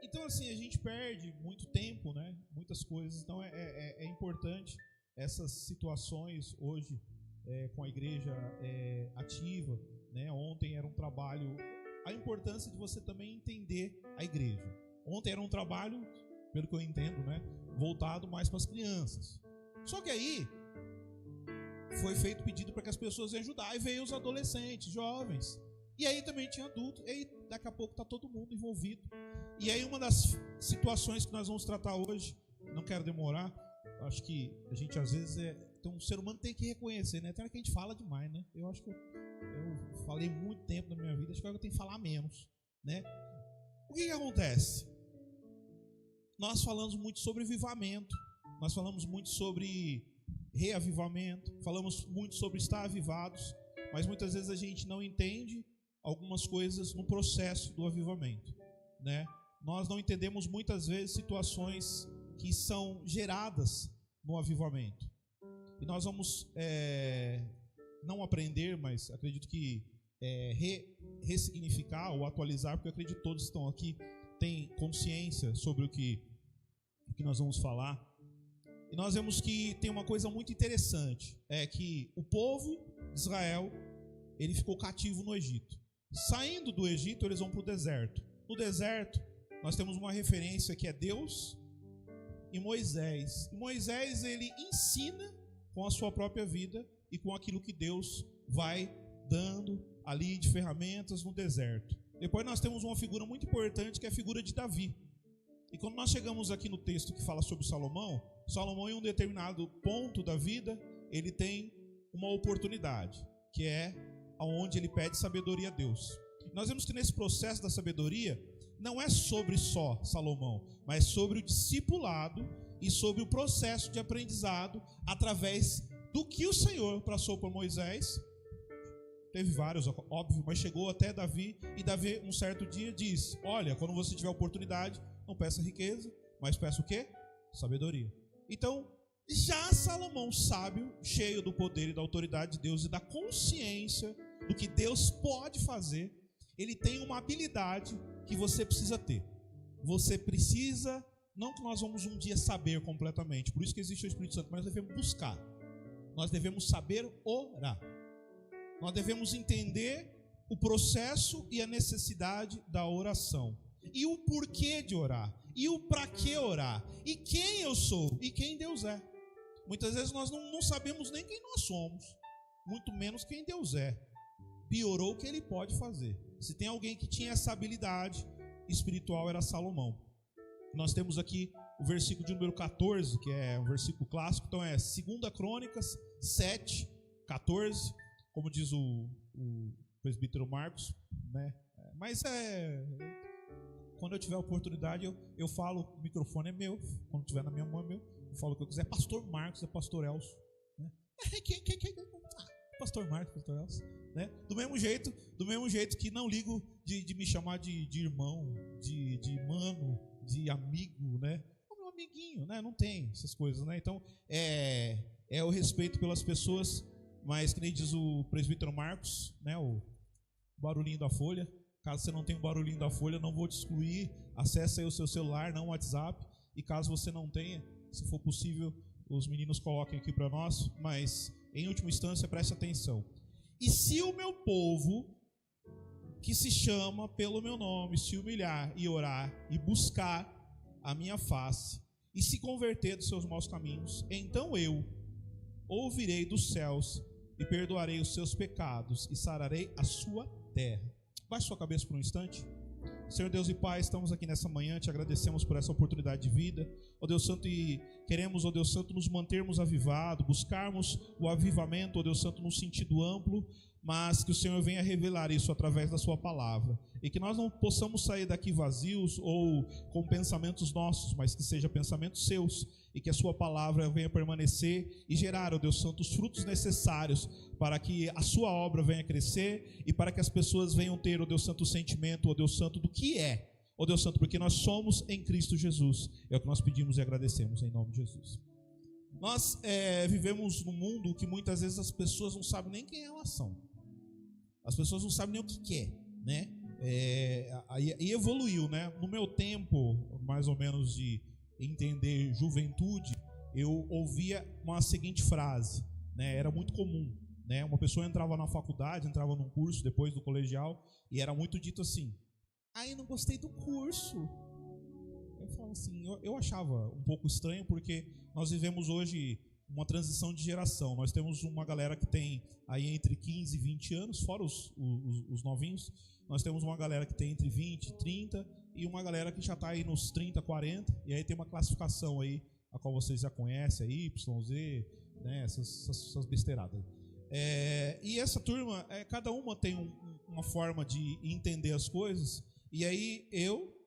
Então, assim, a gente perde muito tempo, né? Muitas coisas. Então, é importante essas situações hoje com a igreja ativa, né? Ontem era um trabalho, a importância de você também entender a igreja. Ontem era um trabalho, pelo que eu entendo, né, voltado mais para as crianças. Só que aí foi feito pedido para que as pessoas ajudar. Aí veio os adolescentes, jovens. E aí também tinha adultos. E aí daqui a pouco está todo mundo envolvido. E aí uma das situações que nós vamos tratar hoje, não quero demorar, acho que a gente às vezes então, o ser humano tem que reconhecer, né? Tem hora que a gente fala demais, né? Eu acho que eu falei muito tempo na minha vida, acho que agora eu tenho que falar menos, né? O que acontece? Nós falamos muito sobre avivamento, nós falamos muito sobre reavivamento, falamos muito sobre estar avivados, mas muitas vezes a gente não entende algumas coisas no processo do avivamento, né? Nós não entendemos muitas vezes situações que são geradas no avivamento. E nós vamos não aprender, mas acredito que ressignificar ou atualizar, porque eu acredito que todos que estão aqui têm consciência sobre o que nós vamos falar. E nós vemos que tem uma coisa muito interessante, é que o povo de Israel, ele ficou cativo no Egito. Saindo do Egito, eles vão para o deserto. No deserto, nós temos uma referência que é Deus e Moisés. E Moisés, ele ensina com a sua própria vida e com aquilo que Deus vai dando ali de ferramentas no deserto. Depois nós temos uma figura muito importante, que é a figura de Davi. E quando nós chegamos aqui no texto que fala sobre Salomão, em um determinado ponto da vida, ele tem uma oportunidade, que é onde ele pede sabedoria a Deus. Nós vemos que nesse processo da sabedoria, não é sobre só Salomão, mas sobre o discipulado e sobre o processo de aprendizado através do que o Senhor passou por Moisés. Teve vários, óbvio, mas chegou até Davi, e Davi um certo dia diz: olha, quando você tiver oportunidade, não peça riqueza, mas peça o quê? Sabedoria. Então, já Salomão, sábio, cheio do poder e da autoridade de Deus e da consciência do que Deus pode fazer, ele tem uma habilidade que você precisa ter. Você precisa, não que nós vamos um dia saber completamente, por isso que existe o Espírito Santo, mas nós devemos buscar. Nós devemos saber orar. Nós devemos entender o processo e a necessidade da oração. E o porquê de orar. E o para que orar. E quem eu sou. E quem Deus é. Muitas vezes nós não sabemos nem quem nós somos. Muito menos quem Deus é. Piorou o que Ele pode fazer. Se tem alguém que tinha essa habilidade espiritual, era Salomão. Nós temos aqui o versículo de número 14, que é um versículo clássico. Então é 2 Crônicas 7, 14. Como diz o presbítero Marcos, né? Mas quando eu tiver a oportunidade, eu falo, o microfone é meu, quando tiver na minha mão é meu, eu falo o que eu quiser. Pastor Marcos, é Pastor Elcio, né? Pastor Marcos, Pastor Elcio, né? Do mesmo jeito que não ligo de me chamar de irmão, de mano, de amigo, né? O meu amiguinho, né? Não tem essas coisas, né? Então é o respeito pelas pessoas. Mas, que nem diz o presbítero Marcos, né, o barulhinho da folha. Caso você não tenha o barulhinho da folha, não vou te excluir. Acesse aí o seu celular, não o WhatsApp. E caso você não tenha, se for possível, os meninos coloquem aqui para nós. Mas, em última instância, preste atenção. E se o meu povo, que se chama pelo meu nome, se humilhar e orar e buscar a minha face e se converter dos seus maus caminhos, então eu ouvirei dos céus e perdoarei os seus pecados e sararei a sua terra. Baixe sua cabeça por um instante. Senhor Deus e Pai, estamos aqui nessa manhã, te agradecemos por essa oportunidade de vida, ó Deus Santo, e queremos, ó Deus Santo, nos mantermos avivados, buscarmos o avivamento, ó Deus Santo, num sentido amplo, mas que o Senhor venha revelar isso através da sua palavra, e que nós não possamos sair daqui vazios ou com pensamentos nossos, mas que seja pensamentos seus, e que a sua palavra venha permanecer e gerar, ó Deus Santo, os frutos necessários para que a sua obra venha crescer e para que as pessoas venham ter, ó Deus Santo, o sentimento, ó Deus Santo, do que é, ó Deus Santo, porque nós somos em Cristo Jesus. É o que nós pedimos e agradecemos em nome de Jesus. Nós vivemos num mundo que muitas vezes as pessoas não sabem nem quem elas são. As pessoas não sabem nem o que quer, né? E evoluiu, né? No meu tempo, mais ou menos de entender juventude, eu ouvia uma seguinte frase, né? Era muito comum, né? Uma pessoa entrava na faculdade, entrava num curso depois do colegial, e era muito dito assim: aí não gostei do curso. Eu falo assim, eu achava um pouco estranho, porque nós vivemos hoje uma transição de geração. Nós temos uma galera que tem aí entre 15 e 20 anos, fora os novinhos. Nós temos uma galera que tem entre 20 e 30 e uma galera que já está aí nos 30, 40. E aí tem uma classificação aí, a qual vocês já conhecem, aí, Y, Z, né, essas besteiradas. E essa turma, cada uma tem uma forma de entender as coisas. E aí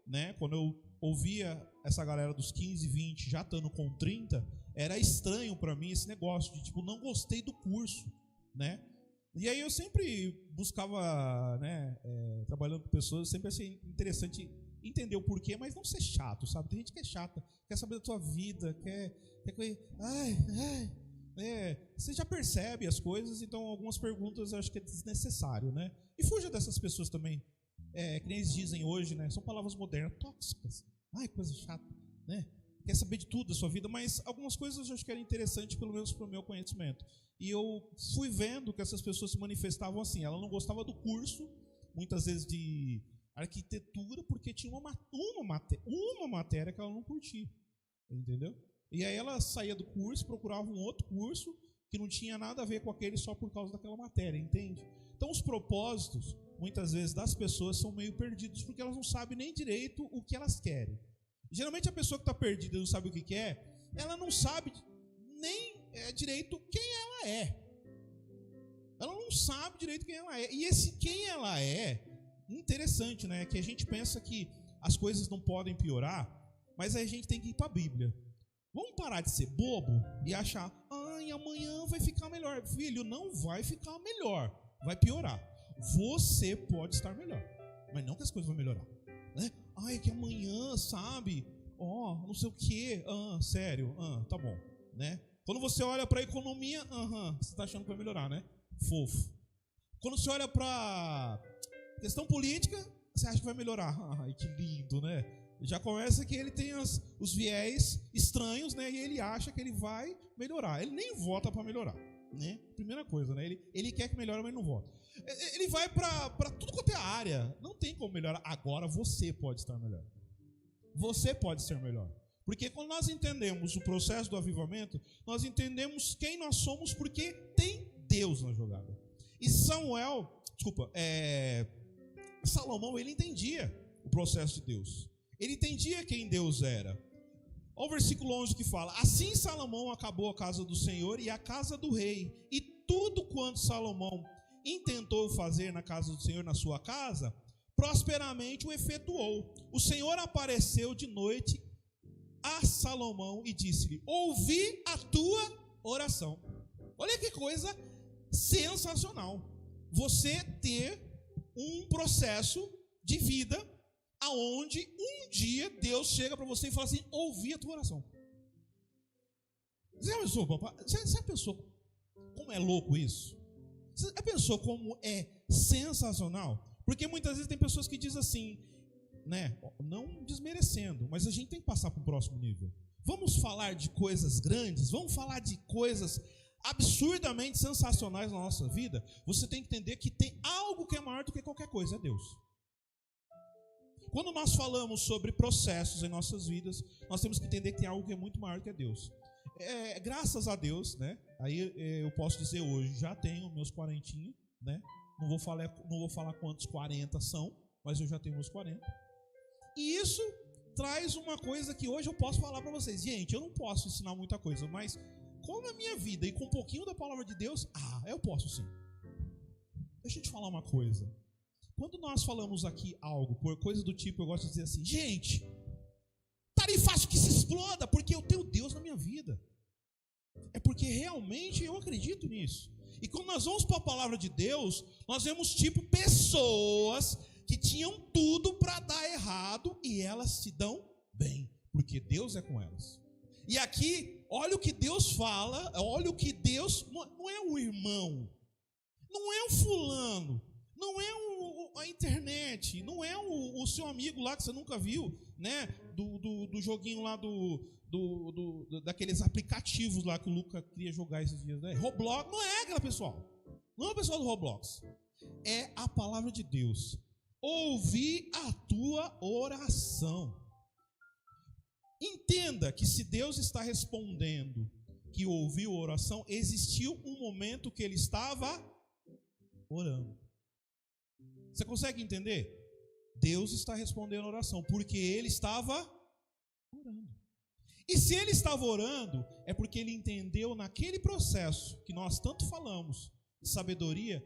né, quando eu ouvia essa galera dos 15, 20 já estando com 30, era estranho para mim esse negócio de tipo, não gostei do curso, né? E aí eu sempre buscava, né, trabalhando com pessoas, eu sempre achei interessante entender o porquê, mas não ser chato, sabe? Tem gente que é chata, quer saber da tua vida, quer você já percebe as coisas, então algumas perguntas eu acho que é desnecessário, né? E fuja dessas pessoas também, que nem eles dizem hoje, né? São palavras modernas, tóxicas. Ai, coisa chata, né? Quer saber de tudo da sua vida, mas algumas coisas eu acho que era interessante, pelo menos para o meu conhecimento. E eu fui vendo que essas pessoas se manifestavam assim. Ela não gostava do curso, muitas vezes de arquitetura, porque tinha uma matéria que ela não curtia, entendeu? E aí ela saía do curso, procurava um outro curso que não tinha nada a ver com aquele só por causa daquela matéria, entende? Então os propósitos, muitas vezes, das pessoas são meio perdidos, porque elas não sabem nem direito o que elas querem. Geralmente a pessoa que está perdida e não sabe o que quer, ela não sabe nem direito quem ela é. Ela não sabe direito quem ela é. E esse quem ela é, interessante, né? Que a gente pensa que as coisas não podem piorar, mas aí a gente tem que ir para a Bíblia. Vamos parar de ser bobo e achar, ai, amanhã vai ficar melhor. Filho, não vai ficar melhor, vai piorar. Você pode estar melhor, mas não que as coisas vão melhorar, né? Ai, que amanhã, sabe? Não sei o quê. Sério, tá bom, né? Quando você olha para a economia, você está achando que vai melhorar, né? Fofo. Quando você olha para questão política, você acha que vai melhorar. Ai, que lindo, né? Já começa que ele tem os viés estranhos, né? E ele acha que ele vai melhorar. Ele nem vota para melhorar, né? Primeira coisa, né? Ele quer que melhore, mas não vota. Ele vai para tudo quanto é área. Não tem como melhorar. Agora você pode estar melhor. Você pode ser melhor. Porque quando nós entendemos o processo do avivamento, nós entendemos quem nós somos porque tem Deus na jogada. E Salomão, ele entendia o processo de Deus. Ele entendia quem Deus era. Olha o versículo 11 que fala: assim Salomão acabou a casa do Senhor e a casa do rei, e tudo quanto Salomão intentou fazer na casa do Senhor, na sua casa, prosperamente o efetuou. O Senhor apareceu de noite a Salomão e disse-lhe: ouvi a tua oração. Olha que coisa sensacional. Você ter um processo de vida aonde um dia Deus chega para você e fala assim: ouvi a tua oração. Você pensou como é louco isso? Você pensou como é sensacional? Porque muitas vezes tem pessoas que dizem assim, né? Não desmerecendo, mas a gente tem que passar para o próximo nível. Vamos falar de coisas grandes, vamos falar de coisas absurdamente sensacionais na nossa vida. Você tem que entender que tem algo que é maior do que qualquer coisa, é Deus. Quando nós falamos sobre processos em nossas vidas, nós temos que entender que tem algo que é muito maior que é Deus. Graças a Deus, né? Aí eu posso dizer hoje, já tenho meus 40, né? Não vou falar quantos 40 são, mas eu já tenho meus 40. E isso traz uma coisa que hoje eu posso falar para vocês. Gente, eu não posso ensinar muita coisa, mas como a minha vida e com um pouquinho da palavra de Deus, eu posso sim. Deixa eu te falar uma coisa. Quando nós falamos aqui algo, por coisa do tipo, eu gosto de dizer assim: gente, fácil que se exploda, porque eu tenho Deus na minha vida. É porque realmente eu acredito nisso. E quando nós vamos para a palavra de Deus, nós vemos tipo pessoas que tinham tudo para dar errado e elas se dão bem, porque Deus é com elas. E aqui, olha o que Deus fala, olha o que Deus, não é um irmão, não é um fulano, não é a internet, não é o seu amigo lá que você nunca viu, né? Do joguinho lá daqueles aplicativos lá que o Luca queria jogar esses dias, né? Roblox, não é aquela pessoal. Não é o pessoal do Roblox. É a palavra de Deus. Ouvi a tua oração. Entenda que se Deus está respondendo que ouviu a oração, existiu um momento que ele estava orando. Você consegue entender? Deus está respondendo a oração porque ele estava orando. E se ele estava orando, é porque ele entendeu naquele processo que nós tanto falamos de sabedoria,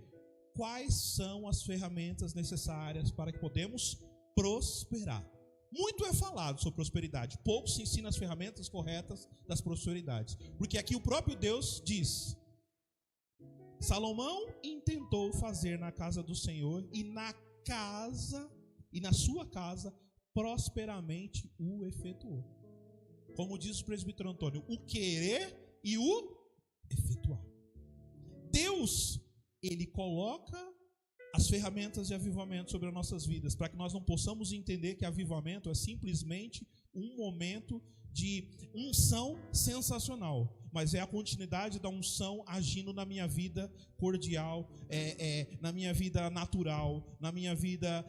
quais são as ferramentas necessárias para que podemos prosperar. Muito é falado sobre prosperidade, pouco se ensina as ferramentas corretas das prosperidades. Porque aqui o próprio Deus diz: Salomão intentou fazer na casa do Senhor e na sua casa prosperamente o efetuou. Como diz o presbítero Antônio, o querer e o efetuar. Deus, ele coloca as ferramentas de avivamento sobre as nossas vidas, para que nós não possamos entender que avivamento é simplesmente um momento de unção sensacional, mas é a continuidade da unção agindo na minha vida cordial, na minha vida natural, na minha vida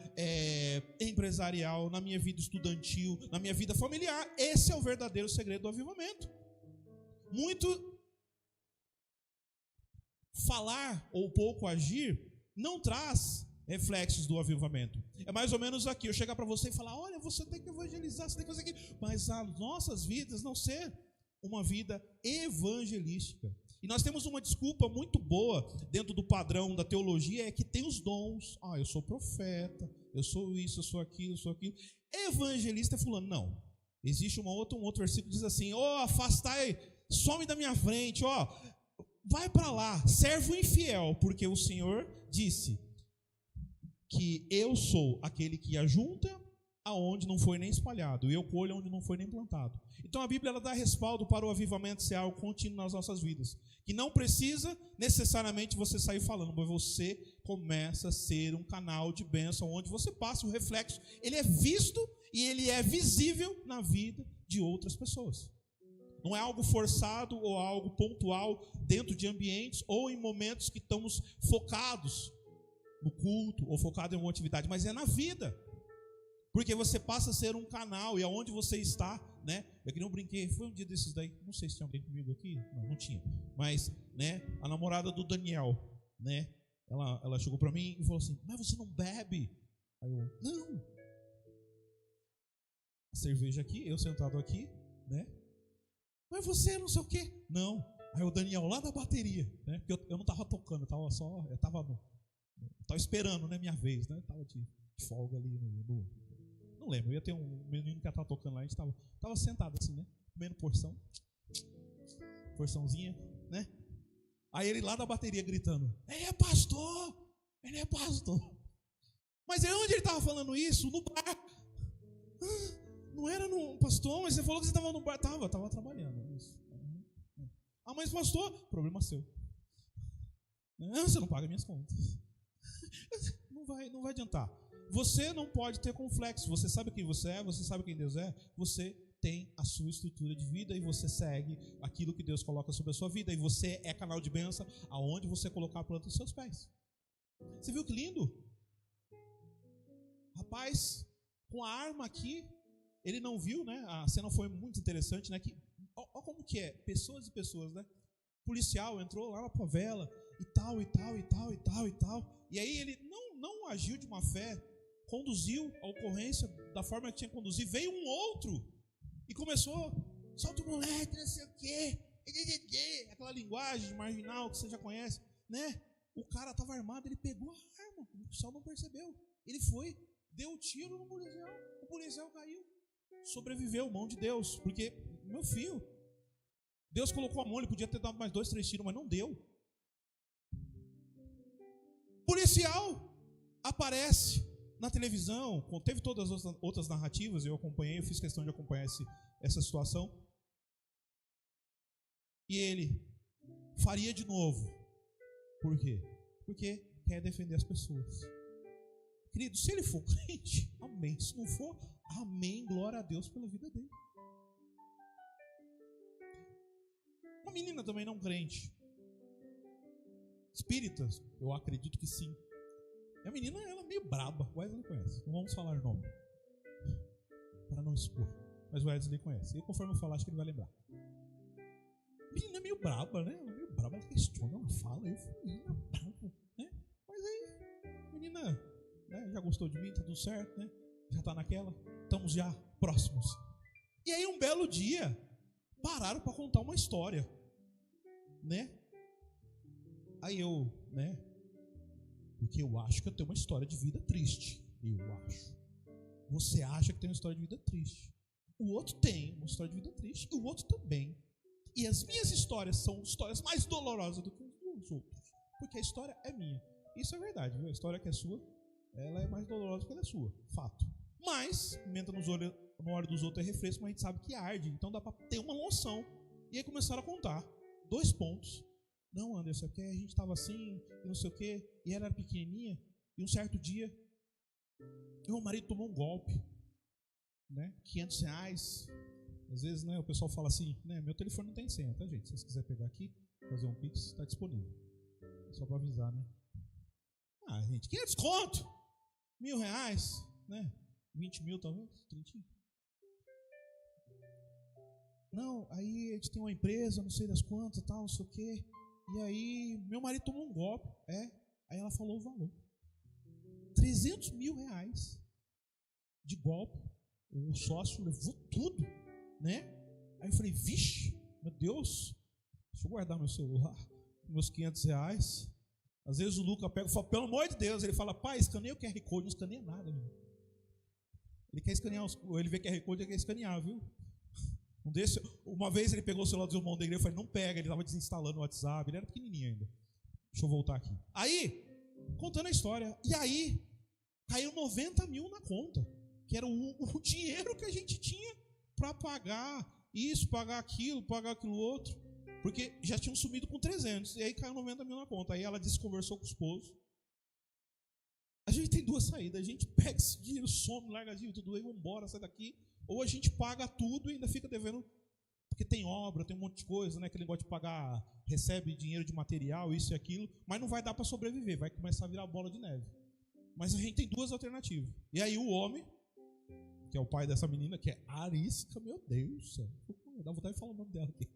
empresarial, na minha vida estudantil, na minha vida familiar. Esse é o verdadeiro segredo do avivamento. Muito falar ou pouco agir não traz reflexos do avivamento. É mais ou menos aqui, eu chegar para você e falar: olha, você tem que evangelizar, você tem que fazer aquilo, mas as nossas vidas não ser uma vida evangelística. E nós temos uma desculpa muito boa dentro do padrão da teologia, é que tem os dons. Eu sou profeta, eu sou isso, eu sou aquilo, eu sou aquilo. Evangelista é fulano. Não. Existe um outro versículo que diz assim: afastai, some da minha frente, vai para lá, servo infiel, porque o Senhor disse que eu sou aquele que ajunta aonde não foi nem espalhado, e eu colho onde não foi nem plantado. Então a Bíblia ela dá respaldo para o avivamento ser algo contínuo nas nossas vidas, que não precisa necessariamente você sair falando, mas você começa a ser um canal de bênção, onde você passa o reflexo, ele é visto e ele é visível na vida de outras pessoas. Não é algo forçado ou algo pontual dentro de ambientes ou em momentos que estamos focados no culto ou focado em alguma atividade, mas é na vida. Porque você passa a ser um canal, e aonde você está, né? Eu que não brinquei, foi um dia desses daí, não sei se tinha alguém comigo aqui, não tinha. Mas, né, a namorada do Daniel, né? Ela chegou para mim e falou assim: mas você não bebe? Aí eu, não. A cerveja aqui, eu sentado aqui, né? Mas você não sei o quê? Não. Aí o Daniel lá da bateria, né? Porque eu não estava tocando, eu estava esperando, né, minha vez, né? Estava de folga ali não lembro, ia ter um menino que estava tocando lá, a gente estava sentado assim, né? Comendo porçãozinha, né? Aí ele lá da bateria gritando: ele é pastor! Ele é pastor! Mas é onde ele estava falando isso? No bar. Não era no pastor, mas você falou que você estava no bar. Estava trabalhando. Isso. Mas pastor, problema seu. Você não paga minhas contas. Não vai adiantar. Você não pode ter complexo. Você sabe quem você é, você sabe quem Deus é. Você tem a sua estrutura de vida e você segue aquilo que Deus coloca sobre a sua vida. E você é canal de bênção aonde você colocar a planta dos seus pés. Você viu que lindo? Rapaz, com a arma aqui, ele não viu, né? A cena foi muito interessante, né? Olha como que é, pessoas e pessoas, né? O policial entrou lá na favela e tal. E aí ele não agiu de má fé, conduziu a ocorrência da forma que tinha que conduzir. Veio um outro e começou: solta o moleque, não sei o quê, aquela linguagem marginal que você já conhece, né? O cara estava armado, ele pegou a arma, o pessoal não percebeu. Ele foi, deu um tiro no policial, o policial caiu. Sobreviveu, mão de Deus, porque, meu filho, Deus colocou a mão, ele podia ter dado mais 2, 3 tiros, mas não deu. Policial aparece na televisão, teve todas as outras narrativas, eu acompanhei, eu fiz questão de acompanhar essa situação, e ele faria de novo. Por quê? Porque quer defender as pessoas. Querido, se ele for crente, amém. Se não for, amém, glória a Deus pela vida dele. Uma menina também não crente, espírita, eu acredito que sim. E a menina, ela é meio braba, o Wesley conhece, não vamos falar o nome para não expor, mas o Wesley conhece, e conforme eu falar, acho que ele vai lembrar. A menina é meio braba, né? Ela é meio braba, ela questiona, ela fala, eu falo, menina brava, né? Mas aí, a menina, né, já gostou de mim, tá tudo certo, né? Já está naquela, estamos já próximos. E aí um belo dia, pararam para contar uma história, né? Aí eu, né? Porque eu acho que eu tenho uma história de vida triste. Eu acho. Você acha que tem uma história de vida triste. O outro tem uma história de vida triste e o outro também. E as minhas histórias são histórias mais dolorosas do que os outros, porque a história é minha. Isso é verdade, viu? A história que é sua, ela é mais dolorosa que ela é sua, fato. Mas, pimenta no olho dos outros é refresco, mas a gente sabe que arde, então dá para ter uma noção. E aí começaram a contar 2 pontos. Não, Anderson, é porque a gente estava assim, e não sei o quê, e ela era pequenininha, e um certo dia, meu marido tomou um golpe, né? R$500. Às vezes, né, o pessoal fala assim, né, meu telefone não tem senha, tá, gente? Se vocês quiserem pegar aqui, fazer um pix, está disponível. Só para avisar, né? Gente, 500 conto, R$1.000, né? 20 mil talvez, 30. Não, aí a gente tem uma empresa, não sei das quantas, tal, não sei o quê. E aí, meu marido tomou um golpe, aí ela falou o valor. R$300 mil de golpe. O sócio levou tudo, né? Aí eu falei, vixe, meu Deus, deixa eu guardar meu celular, meus R$500. Às vezes o Luca pega e fala, pelo amor de Deus, ele fala, pai, escaneia o QR Code, não escaneia nada, meu. Ele quer escanear, ele vê QR Code, ele quer escanear, viu? Uma vez ele pegou o celular do irmão da igreja, eu falei, não pega, ele estava desinstalando o WhatsApp, ele era pequenininho ainda. Deixa eu voltar aqui. Aí, contando a história, e aí, caiu 90 mil na conta, que era o dinheiro que a gente tinha para pagar isso, pagar aquilo outro, porque já tinham sumido com 300, e aí caiu 90 mil na conta. Aí ela disse, conversou com o esposo. A gente tem duas saídas, a gente pega esse dinheiro, some, larga dinheiro, tudo aí, vamos embora, sai daqui, ou a gente paga tudo e ainda fica devendo, porque tem obra, tem um monte de coisa, né? Aquele negócio de pagar, recebe dinheiro de material, isso e aquilo, mas não vai dar para sobreviver, vai começar a virar bola de neve. Mas a gente tem duas alternativas. E aí o homem, que é o pai dessa menina, que é Arisca, meu Deus do céu, dá vontade de falar o nome dela aqui.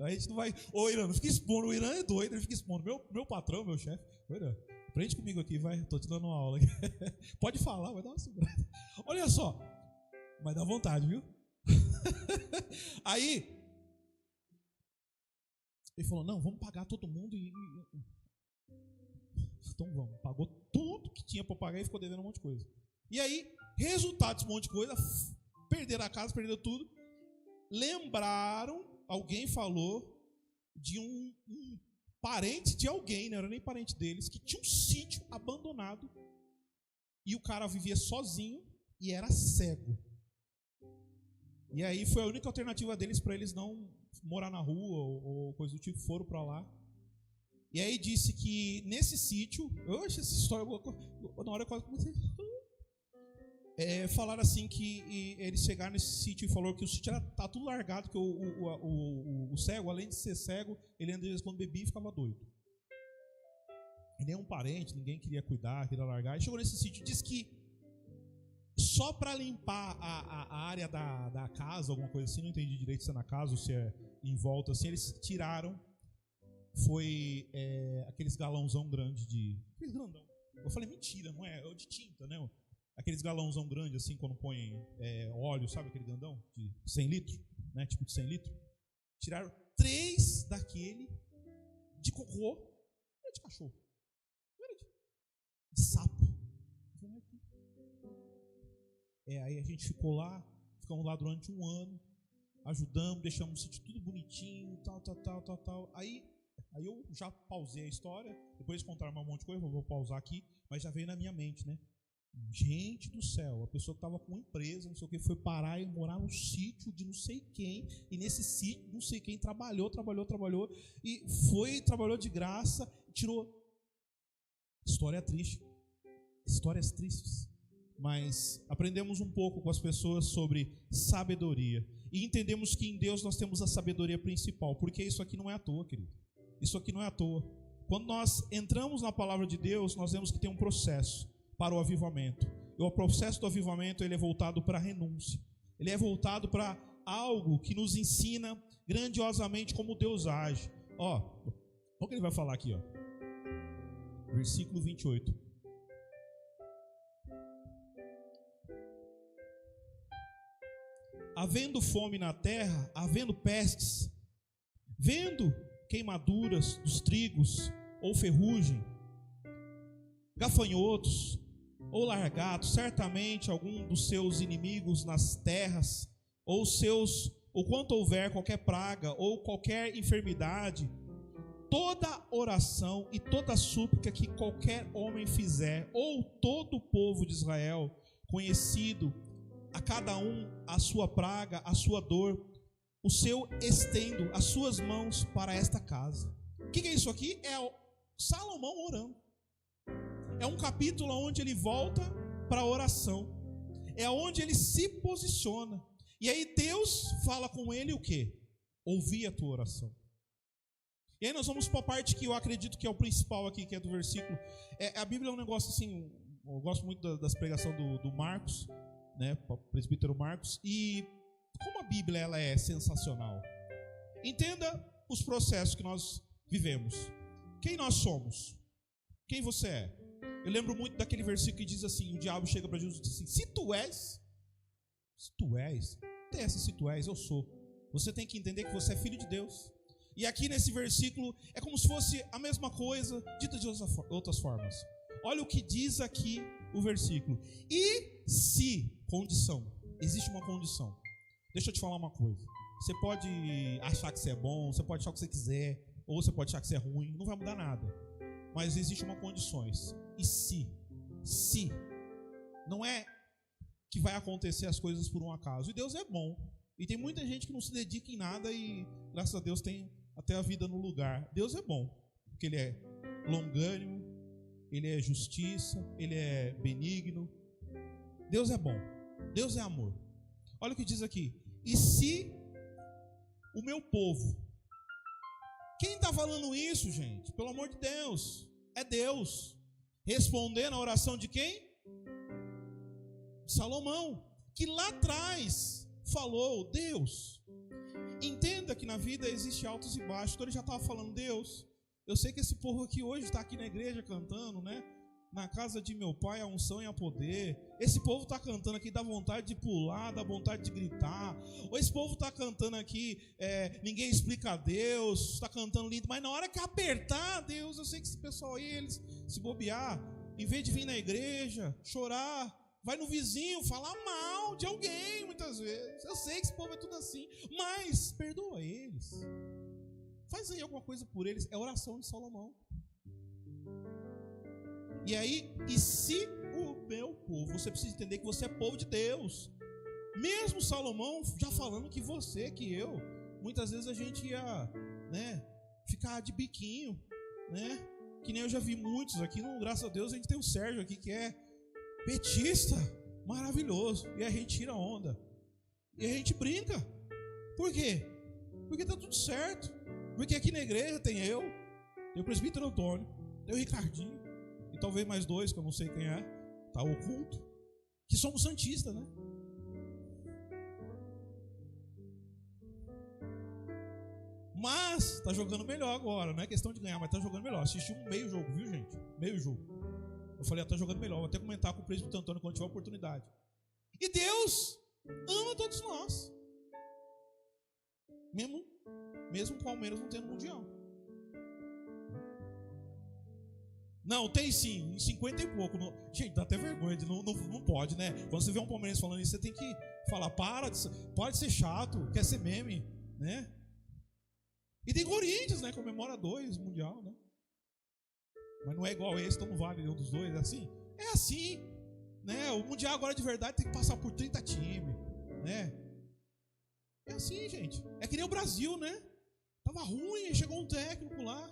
A gente não vai, ô Irã, não fica expondo, o Irã é doido, ele fica expondo, meu patrão, meu chefe, ô Irã, aprende comigo aqui, vai, tô te dando uma aula aqui. Pode falar, vai dar uma segurada. Olha só, vai dar vontade, viu? Aí, ele falou, não, vamos pagar todo mundo então vamos, pagou tudo que tinha para pagar e ficou devendo um monte de coisa. E aí, resultado desse monte de coisa, perderam a casa, perderam tudo, lembraram, alguém falou de um parente de alguém, não era nem parente deles, que tinha um sítio abandonado e o cara vivia sozinho e era cego. E aí foi a única alternativa deles para eles não morar na rua ou coisa do tipo, foram para lá. E aí disse que nesse sítio, eu achei essa história, na hora eu quase comecei falaram assim que eles chegaram nesse sítio e falaram que o sítio tá tudo largado, que o cego, além de ser cego, ele às vezes quando bebia ficava doido. E nenhum parente, ninguém queria cuidar, queria largar. E chegou nesse sítio, disse que só para limpar a área da casa, alguma coisa assim, não entendi direito se é na casa ou se é em volta, assim, eles tiraram, foi aqueles galãozão grande aqueles grandão. Eu falei, mentira, não é de tinta, né? Aqueles galãozão grande, assim, quando põe óleo, sabe aquele grandão? De 100 litros, né? Tipo de 100 litros. Tiraram 3 daquele de cocô, não era de cachorro, não era de sapo. Aí a gente ficou lá, ficamos lá durante 1 ano, ajudamos, deixamos o sítio tudo bonitinho, tal. Aí eu já pausei a história, depois contaram um monte de coisa, eu vou pausar aqui, mas já veio na minha mente, né? Gente do céu, a pessoa que estava com uma empresa, não sei o que, foi parar e morar num sítio de não sei quem, e nesse sítio, não sei quem, trabalhou, e trabalhou de graça, tirou. História triste, histórias tristes, mas aprendemos um pouco com as pessoas sobre sabedoria, e entendemos que em Deus nós temos a sabedoria principal, porque isso aqui não é à toa, querido, isso aqui não é à toa. Quando nós entramos na palavra de Deus, nós vemos que tem um processo para o avivamento. E o processo do avivamento ele é voltado para a renúncia. Ele é voltado para algo que nos ensina grandiosamente como Deus age. Olha o que ele vai falar aqui, versículo 28. Havendo fome na terra, havendo pestes, vendo queimaduras dos trigos ou ferrugem, gafanhotos ou largatos, certamente algum dos seus inimigos nas terras, ou quanto houver qualquer praga ou qualquer enfermidade, toda oração e toda súplica que qualquer homem fizer, ou todo o povo de Israel, conhecido a cada um a sua praga, a sua dor, o seu estendo as suas mãos para esta casa. O que é isso aqui? É Salomão orando. É um capítulo onde ele volta para a oração. É onde ele se posiciona. E aí Deus fala com ele o quê? Ouvir a tua oração. E aí nós vamos para a parte que eu acredito que é o principal aqui, que é do versículo. A Bíblia é um negócio assim, eu gosto muito das pregações do Marcos, né, presbítero Marcos. E como a Bíblia ela é sensacional. Entenda os processos que nós vivemos. Quem nós somos? Quem você é? Eu lembro muito daquele versículo que diz assim, o diabo chega para Jesus e diz assim, se tu és, eu sou. Você tem que entender que você é filho de Deus. E aqui nesse versículo é como se fosse a mesma coisa, dita de outras formas. Olha o que diz aqui o versículo. E se, condição, existe uma condição. Deixa eu te falar uma coisa. Você pode achar que você é bom, você pode achar o que você quiser, ou você pode achar que você é ruim, não vai mudar nada. Mas existe uma condições. E se, não é que vai acontecer as coisas por um acaso. E Deus é bom. E tem muita gente que não se dedica em nada e, graças a Deus, tem até a vida no lugar. Deus é bom, porque Ele é longânimo, Ele é justiça, Ele é benigno. Deus é bom, Deus é amor. Olha o que diz aqui. E se o meu povo... Quem está falando isso, gente? Pelo amor de Deus, é Deus. Respondendo a oração de quem? Salomão, que lá atrás falou, Deus. Entenda que na vida existe altos e baixos. Então ele já estava falando, Deus, eu sei que esse povo aqui hoje está aqui na igreja cantando, né? Na casa de meu pai a unção e a poder. Esse povo está cantando aqui, dá vontade de pular, dá vontade de gritar. Ou esse povo está cantando aqui, ninguém explica a Deus, está cantando lindo. Mas na hora que apertar, Deus, eu sei que esse pessoal aí, eles se bobear, em vez de vir na igreja, chorar, vai no vizinho falar mal de alguém muitas vezes. Eu sei que esse povo é tudo assim, mas perdoa eles. Faz aí alguma coisa por eles. É a oração de Salomão. E aí, e se o meu povo, você precisa entender que você é povo de Deus. Mesmo Salomão já falando que você, que eu, muitas vezes a gente ia, né, ficar de biquinho, né? Que nem eu já vi muitos aqui, graças a Deus a gente tem o Sérgio aqui que é petista, maravilhoso, e a gente tira onda, e a gente brinca. Por quê? Porque tá tudo certo. Porque aqui na igreja tem o presbítero Antônio, tem o Ricardinho, e talvez mais dois, que eu não sei quem é, tá oculto, que somos santistas, né? Mas tá jogando melhor agora, não é questão de ganhar, mas tá jogando melhor. Assisti um meio jogo, viu, gente? Meio jogo. Eu falei, tá jogando melhor. Vou até comentar com o presbítero Antônio quando tiver oportunidade. E Deus ama todos nós. Mesmo o Palmeiras não tendo mundial. Não, tem sim, em 50 e pouco. Gente, dá até vergonha, não pode, né? Quando você vê um palmeirense falando isso, você tem que falar, pode ser chato, quer ser meme, né? E tem Corinthians, né? Comemora 2 mundial, né? Mas não é igual esse, então não vale nenhum dos dois, é assim? É assim, né? O mundial agora de verdade tem que passar por 30 times, né? É assim, gente. É que nem o Brasil, né? Tava ruim, chegou um técnico lá,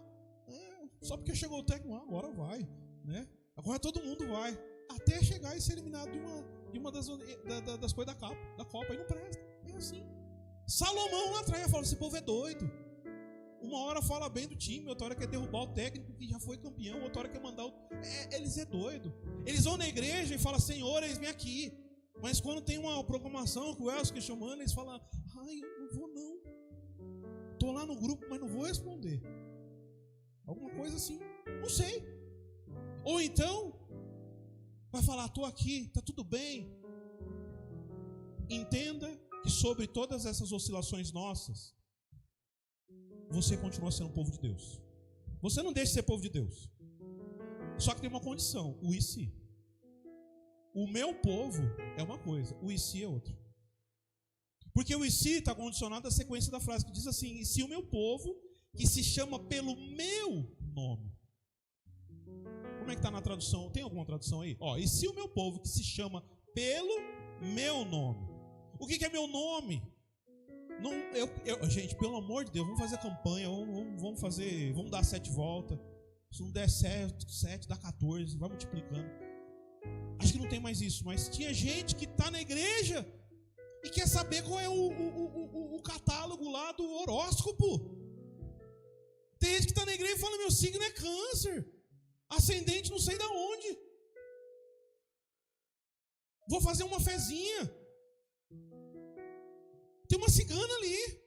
só porque chegou o técnico lá, agora vai, né? Agora todo mundo vai, até chegar e ser eliminado de uma das coisas da Copa, aí não presta, é assim. Salomão lá atrás fala, esse povo é doido. Uma hora fala bem do time, outra hora quer derrubar o técnico que já foi campeão, outra hora quer mandar eles é doido. Eles vão na igreja e falam, Senhor, eis-me aqui. Mas quando tem uma proclamação que o Elcio que chamando, eles falam, ai, eu não vou não. Estou lá no grupo, mas não vou responder. Alguma coisa assim, não sei. Ou então, vai falar, estou aqui, está tudo bem. Entenda que sobre todas essas oscilações nossas, você continua sendo um povo de Deus. Você não deixa de ser povo de Deus. Só que tem uma condição, o e se. O meu povo é uma coisa, o e se é outra. Porque o e se está condicionado à sequência da frase que diz assim, e se o meu povo, que se chama pelo meu nome. Como é que está na tradução? Tem alguma tradução aí? E se o meu povo, que se chama pelo meu nome. O que é meu nome? Não, gente, pelo amor de Deus, vamos fazer campanha, vamos dar 7 voltas. Se não der 7, dá 14, vai multiplicando. Acho que não tem mais isso, mas tinha gente que está na igreja e quer saber qual é o catálogo lá do horóscopo. Tem gente que está na igreja e fala, meu signo é câncer, ascendente não sei de onde. Vou fazer uma fezinha. Tem uma cigana ali.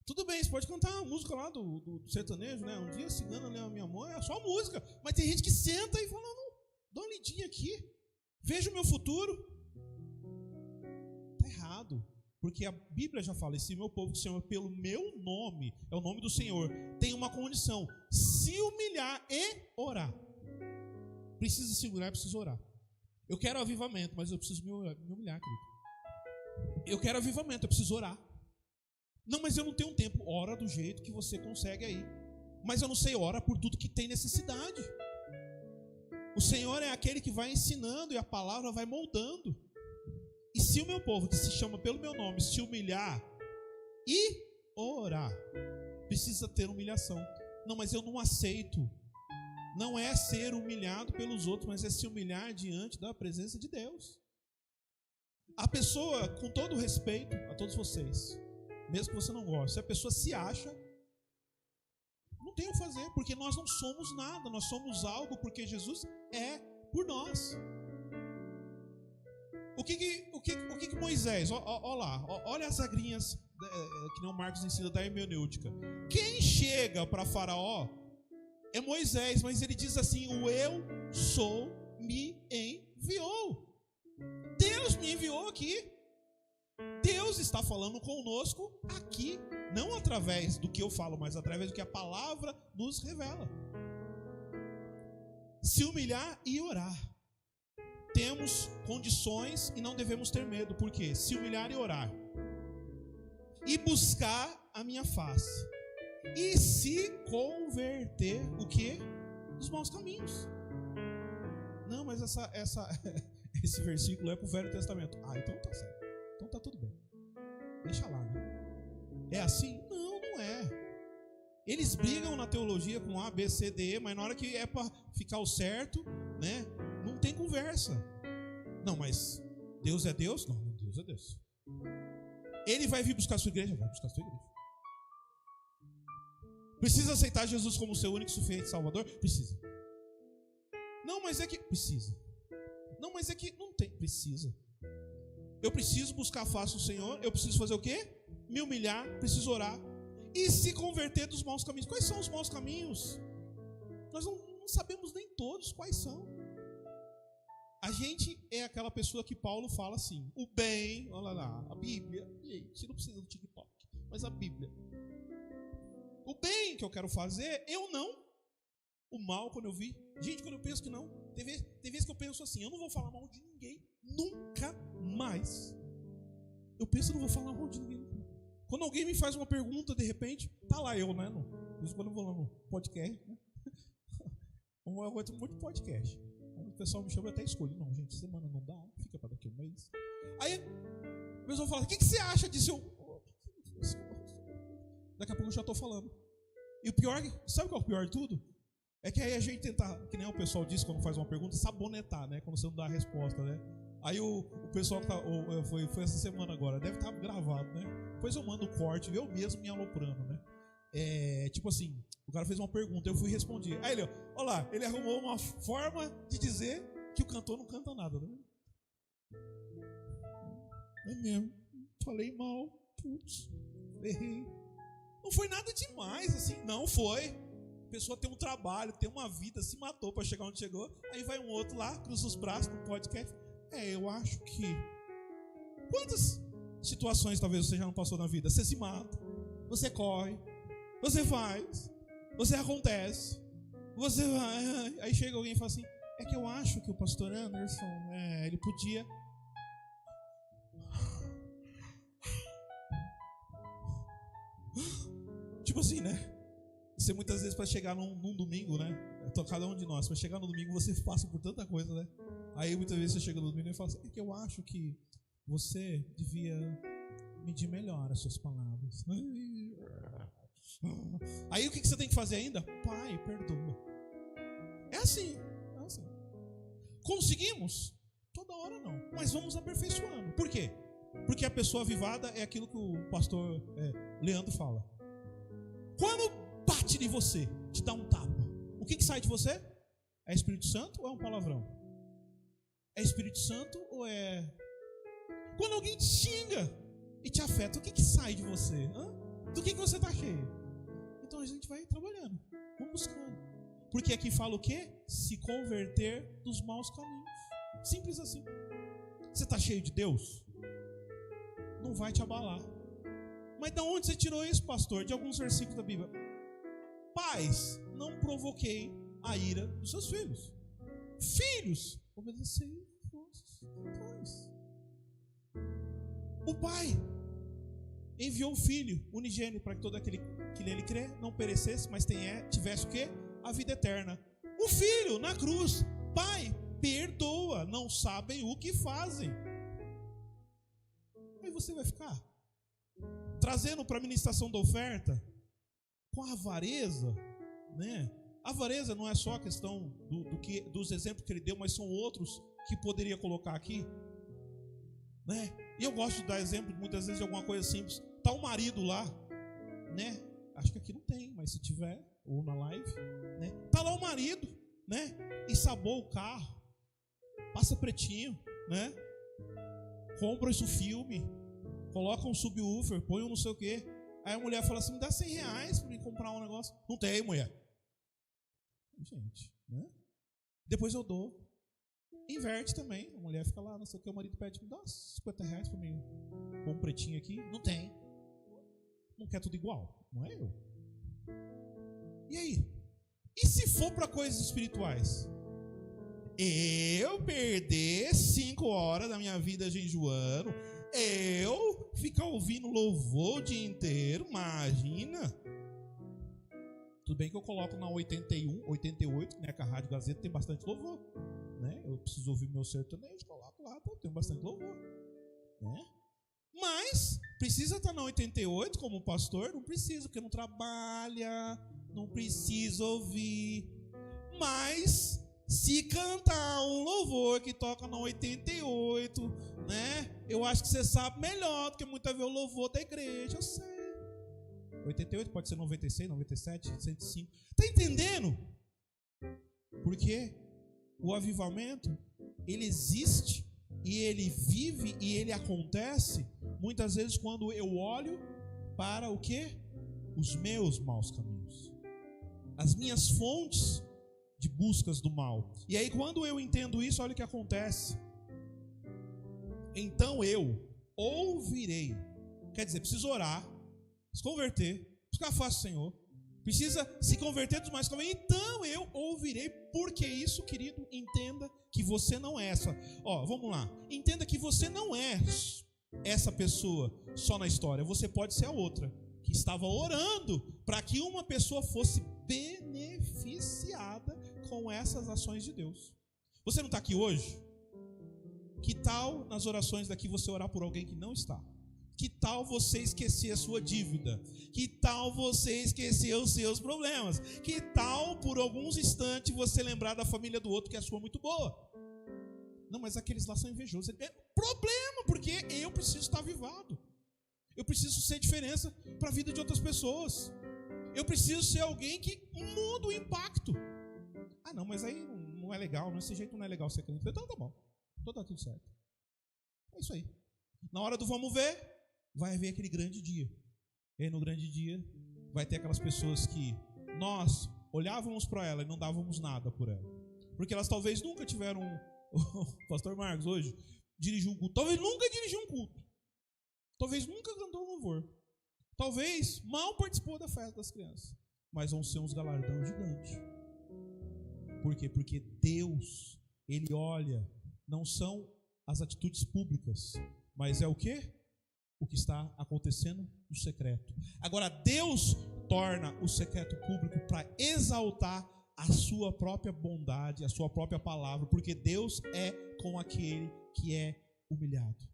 Tudo bem, você pode cantar a música lá do sertanejo, né? Um dia a cigana leva a minha mãe, é só música. Mas tem gente que senta e fala, não, dá uma lidinha aqui. Veja o meu futuro. Está errado. Porque a Bíblia já fala, esse meu povo que se chama pelo meu nome, é o nome do Senhor, tem uma condição: se humilhar e orar. Precisa se humilhar, precisa orar. Eu quero avivamento, mas eu preciso me humilhar, querido. Eu quero avivamento, eu preciso orar. Não, mas eu não tenho tempo. Ora do jeito que você consegue aí. Mas eu não sei, ora por tudo que tem necessidade. O Senhor é aquele que vai ensinando e a palavra vai moldando. E se o meu povo, que se chama pelo meu nome, se humilhar e orar, precisa ter humilhação. Não, mas eu não aceito. Não é ser humilhado pelos outros, mas é se humilhar diante da presença de Deus. A pessoa, com todo respeito a todos vocês, mesmo que você não goste, se a pessoa se acha, não tem o que fazer, porque nós não somos nada, nós somos algo porque Jesus é por nós. O que Moisés, olha as regrinhas que não Marcos ensina da hermenêutica. Quem chega para Faraó é Moisés, mas ele diz assim: o eu sou me enviou. Deus me enviou aqui. Deus está falando conosco aqui, não através do que eu falo, mas através do que a palavra nos revela. Se humilhar e orar. Temos condições e não devemos ter medo. Por quê? Se humilhar e orar. E buscar a minha face. E se converter o quê? Dos maus caminhos. Não, mas esse versículo é para o Velho Testamento. Ah, então tá certo. Então tá tudo bem. Deixa lá, né? É assim? Não, não é. Eles brigam na teologia com A, B, C, D, mas na hora que é para ficar o certo, né? Não tem conversa. Não, mas Deus é Deus? Não, Deus é Deus. Ele vai vir buscar a sua igreja? Vai buscar a sua igreja. Precisa aceitar Jesus como seu único, suficiente Salvador? Precisa. Não, mas é que... Precisa. Não, mas é que... Não tem. Precisa. Eu preciso buscar a face do Senhor. Eu preciso fazer o quê? Me humilhar. Preciso orar. E se converter dos maus caminhos. Quais são os maus caminhos? Nós não sabemos nem todos quais são. A gente é aquela pessoa que Paulo fala assim: o bem, olha lá, a Bíblia. Gente, não precisa do TikTok, mas a Bíblia. O bem que eu quero fazer, eu não. O mal, quando eu vi. Gente, quando eu penso que não. Tem vezes que eu penso assim: eu não vou falar mal de ninguém. Nunca mais. Eu penso, eu não vou falar mal de ninguém. Quando alguém me faz uma pergunta, de repente, tá lá eu, né? Quando eu vou lá no podcast, né? Eu vou ter um monte de podcast. Aí o pessoal me chama e até escolhe. Não, gente, semana não dá, fica para daqui a um mês. Aí a pessoa fala: o que você acha disso? Daqui a pouco eu já estou falando. E o pior, sabe qual é o pior de tudo? É que aí a gente tenta, que nem o pessoal diz quando faz uma pergunta, sabonetar, né? Quando você não dá a resposta, né? Aí o pessoal que foi essa semana agora, deve estar gravado, né? Depois eu mando o corte, eu mesmo me aloprando, né? Tipo assim, o cara fez uma pergunta, eu fui responder. Aí ele, olha lá, ele arrumou uma forma de dizer que o cantor não canta nada, né? É mesmo, falei mal, putz, errei. Não foi nada demais, assim, não foi. A pessoa tem um trabalho, tem uma vida, se matou para chegar onde chegou. Aí vai um outro lá, cruza os braços no podcast. Eu acho que... Quantas situações talvez você já não passou na vida? Você se mata, você corre, você faz, você acontece, você vai. Aí chega alguém e fala assim: é que eu acho que o pastor Anderson, ele podia... Tipo assim, né? Você muitas vezes para chegar num domingo, né? Cada um de nós, para chegar no domingo você passa por tanta coisa, né? Aí muitas vezes você chega no domingo e fala assim: é que eu acho que você devia medir melhor as suas palavras. Aí o que você tem que fazer ainda? Pai, perdoa. É assim. Conseguimos? Toda hora não, mas vamos aperfeiçoando. Por quê? Porque a pessoa avivada é aquilo que o pastor Leandro fala. Quando bate em você, te dá um tapa, o que sai de você? É Espírito Santo ou é um palavrão? É Espírito Santo ou é... Quando alguém te xinga e te afeta, o que sai de você? Do que você está cheio? Então a gente vai trabalhando, vamos buscando. Porque aqui fala o quê? Se converter dos maus caminhos. Simples assim. Você está cheio de Deus? não vai te abalar. Mas de onde você tirou isso, pastor? De alguns versículos da Bíblia. Pais, não provoquei a ira dos seus filhos. Filhos, obedecei vossos pais. O pai enviou o filho unigênito para que todo aquele que nele crê não perecesse, mas tivesse o quê? A vida eterna. O filho na cruz, pai, perdoa, não sabem o que fazem. Aí você vai ficar trazendo para a ministração da oferta com a avareza, né? A avareza não é só a questão dos exemplos que ele deu, mas são outros que poderia colocar aqui, né? E eu gosto de dar exemplo muitas vezes de alguma coisa simples. Tá o marido lá, né? Acho que aqui não tem, mas se tiver, ou na live, né? Tá lá o marido, né? Ensabou o carro, passa pretinho, né? Compra isso filme, coloca um subwoofer, põe um não sei o quê. Aí a mulher fala assim: me dá R$100 para mim comprar um negócio. Não tem, mulher. Gente, né? Depois eu dou. Inverte também. A mulher fica lá, não sei o que, o marido pede: me dá R$50 para mim pôr um pretinho aqui. Não tem. Não quer tudo igual, não é eu. E aí? E se for para coisas espirituais? Eu perder 5 horas da minha vida jejuando, eu ficar ouvindo louvor o dia inteiro, imagina. Tudo bem que eu coloco na 81, 88, né, que a Rádio Gazeta tem bastante louvor, né? Eu preciso ouvir meu sertanejo, coloco lá, tem bastante louvor, né? Mas precisa estar na 88 como pastor? Não precisa, porque não trabalha, não precisa ouvir. Mas se cantar um louvor que toca na 88, né? Eu acho que você sabe melhor do que muitas vezes o louvor da igreja, eu sei. 88 pode ser 96, 97, 105. Tá entendendo? Porque o avivamento, ele existe e ele vive e ele acontece muitas vezes quando eu olho para o quê? Os meus maus caminhos, as minhas fontes de buscas do mal. E aí quando eu entendo isso, olha o que acontece. Então eu ouvirei. Quer dizer, preciso orar, se converter, buscar a face do Senhor, precisa se converter dos mais caminhos. Então eu ouvirei. Porque isso, querido, entenda que você não é essa. Vamos lá. Entenda que você não é essa pessoa só na história. Você pode ser a outra que estava orando para que uma pessoa fosse beneficiada com essas ações de Deus. Você não está aqui hoje? Que tal nas orações daqui você orar por alguém que não está? Que tal você esquecer a sua dívida? Que tal você esquecer os seus problemas? Que tal por alguns instantes você lembrar da família do outro que a sua é muito boa? Não, mas aqueles lá são invejosos. É problema, porque eu preciso estar avivado. Eu preciso ser diferença para a vida de outras pessoas. Eu preciso ser alguém que muda o impacto. Ah, não, mas aí não é legal, desse jeito não é legal ser crente. Então tá bom, então tá tudo certo. É isso aí. Na hora do vamos ver, vai haver aquele grande dia. E aí no grande dia vai ter aquelas pessoas que nós olhávamos para ela e não dávamos nada por ela. Porque elas talvez nunca tiveram, o pastor Marcos hoje dirigiu um culto, talvez nunca dirigiu um culto, talvez nunca cantou um louvor, talvez mal participou da festa das crianças, mas vão ser uns galardão gigantes. Por quê? Porque Deus, Ele olha, não são as atitudes públicas, mas é o quê? O que está acontecendo no secreto. Agora, Deus torna o secreto público para exaltar a sua própria bondade, a sua própria palavra, porque Deus é com aquele que é humilhado,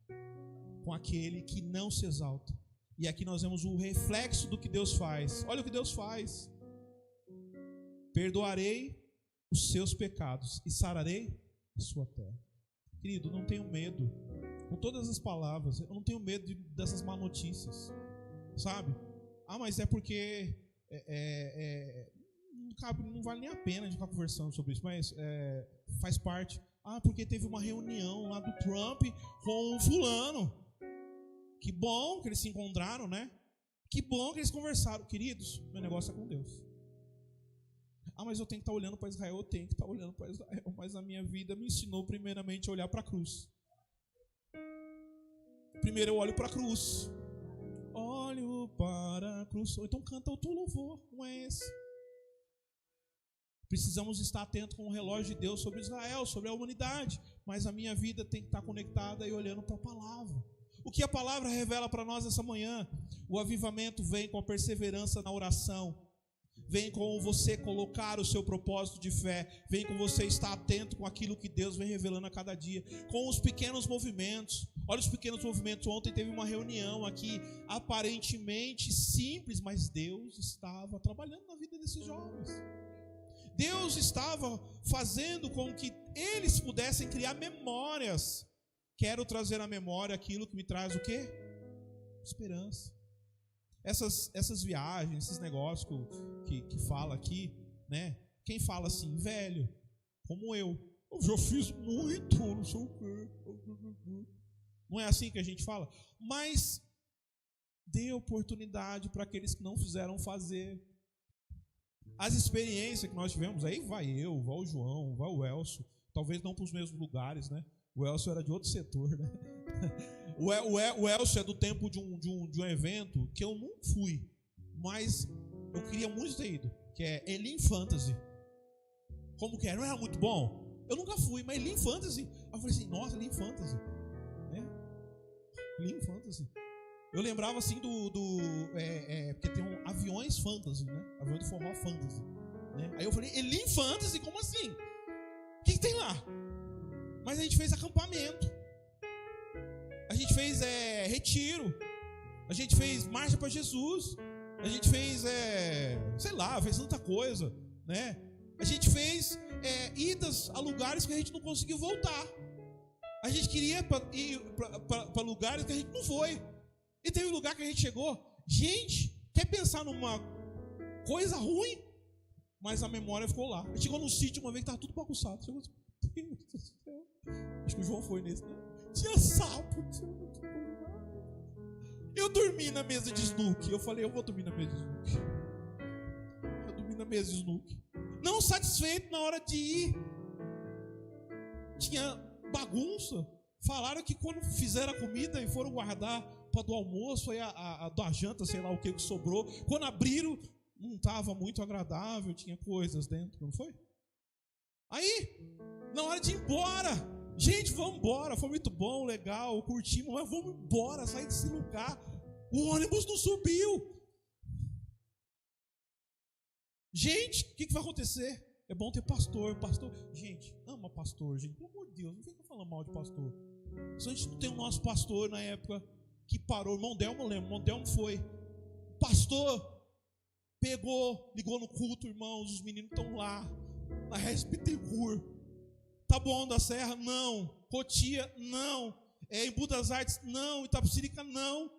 com aquele que não se exalta. E aqui nós vemos o reflexo do que Deus faz. Olha o que Deus faz: perdoarei os seus pecados e sararei a sua terra. Querido, não tenho medo. Com todas as palavras, eu não tenho medo dessas má notícias, sabe? Ah, mas é porque não vale nem a pena a gente ficar conversando sobre isso, mas faz parte. Ah, porque teve uma reunião lá do Trump com o fulano. Que bom que eles se encontraram, né? Que bom que eles conversaram. Queridos, meu negócio é com Deus. Ah, mas eu tenho que estar olhando para Israel. Eu tenho que estar olhando para Israel, mas a minha vida me ensinou primeiramente a olhar para a cruz. Primeiro eu olho para a cruz. Olho para a cruz. Ou então canta o teu louvor, não é esse. Precisamos estar atentos com o relógio de Deus sobre Israel, sobre a humanidade. Mas a minha vida tem que estar conectada e olhando para a palavra. O que a palavra revela para nós essa manhã? O avivamento vem com a perseverança na oração. Vem com você colocar o seu propósito de fé. Vem com você estar atento com aquilo que Deus vem revelando a cada dia. Com os pequenos movimentos. Olha os pequenos movimentos. Ontem teve uma reunião aqui, aparentemente simples, mas Deus estava trabalhando na vida desses jovens. Deus estava fazendo com que eles pudessem criar memórias. Quero trazer à memória aquilo que me traz o quê? Esperança. Essas viagens, esses negócios que fala aqui, né? Quem fala assim, velho, como eu já fiz muito, não sei o quê. Não é assim que a gente fala? Mas dê oportunidade para aqueles que não fizeram fazer. As experiências que nós tivemos, aí vai eu, vai o João, vai o Elcio, talvez não para os mesmos lugares, né? O Elcio era de outro setor, né? O Elcio é do tempo de um evento que eu não fui, mas eu queria muito ter ido, que é Elim Fantasy. Como que é? Não era muito bom? Eu nunca fui, mas Elim Fantasy. Aí eu falei assim, nossa, Elim Fantasy. Né? Elim Fantasy. Eu lembrava assim porque tem aviões fantasy, né? Avião de forró fantasy. Né? Aí eu falei, Elim Fantasy? Como assim? O que tem lá? Mas a gente fez acampamento. A gente fez retiro. A gente fez marcha para Jesus. A gente fez, fez tanta coisa, né? A gente fez idas a lugares que a gente não conseguiu voltar. A gente queria ir para lugares que a gente não foi. E teve um lugar que a gente chegou. Gente, quer pensar numa coisa ruim? Mas a memória ficou lá. A gente chegou num sítio uma vez que estava tudo bagunçado. Chegou assim, Deus do céu. Acho que o João foi nesse, né? Tinha sapo. Eu dormi na mesa de snooker. Eu falei, eu vou dormir na mesa de snooker. Eu dormi na mesa de snooker. Não satisfeito na hora de ir. Tinha bagunça. Falaram que quando fizeram a comida e foram guardar para do almoço, aí da janta, sei lá o que sobrou. Quando abriram, não estava muito agradável, tinha coisas dentro, não foi? Aí, na hora de ir embora, gente, vamos embora, foi muito bom, legal, curtimos, mas vamos embora, sair desse lugar. O ônibus não subiu. Gente, o que vai acontecer? É bom ter pastor. Gente, ama pastor, gente, pelo amor de Deus, não fica falando mal de pastor. Se a gente não tem o nosso pastor na época que parou, irmão Delmo, eu lembro, irmão Delmo foi. O pastor pegou, ligou no culto, irmãos, os meninos estão lá, na Respitencur. Taboão da Serra, não. Cotia, não. Em Budas Artes, não. Itapecerica, não.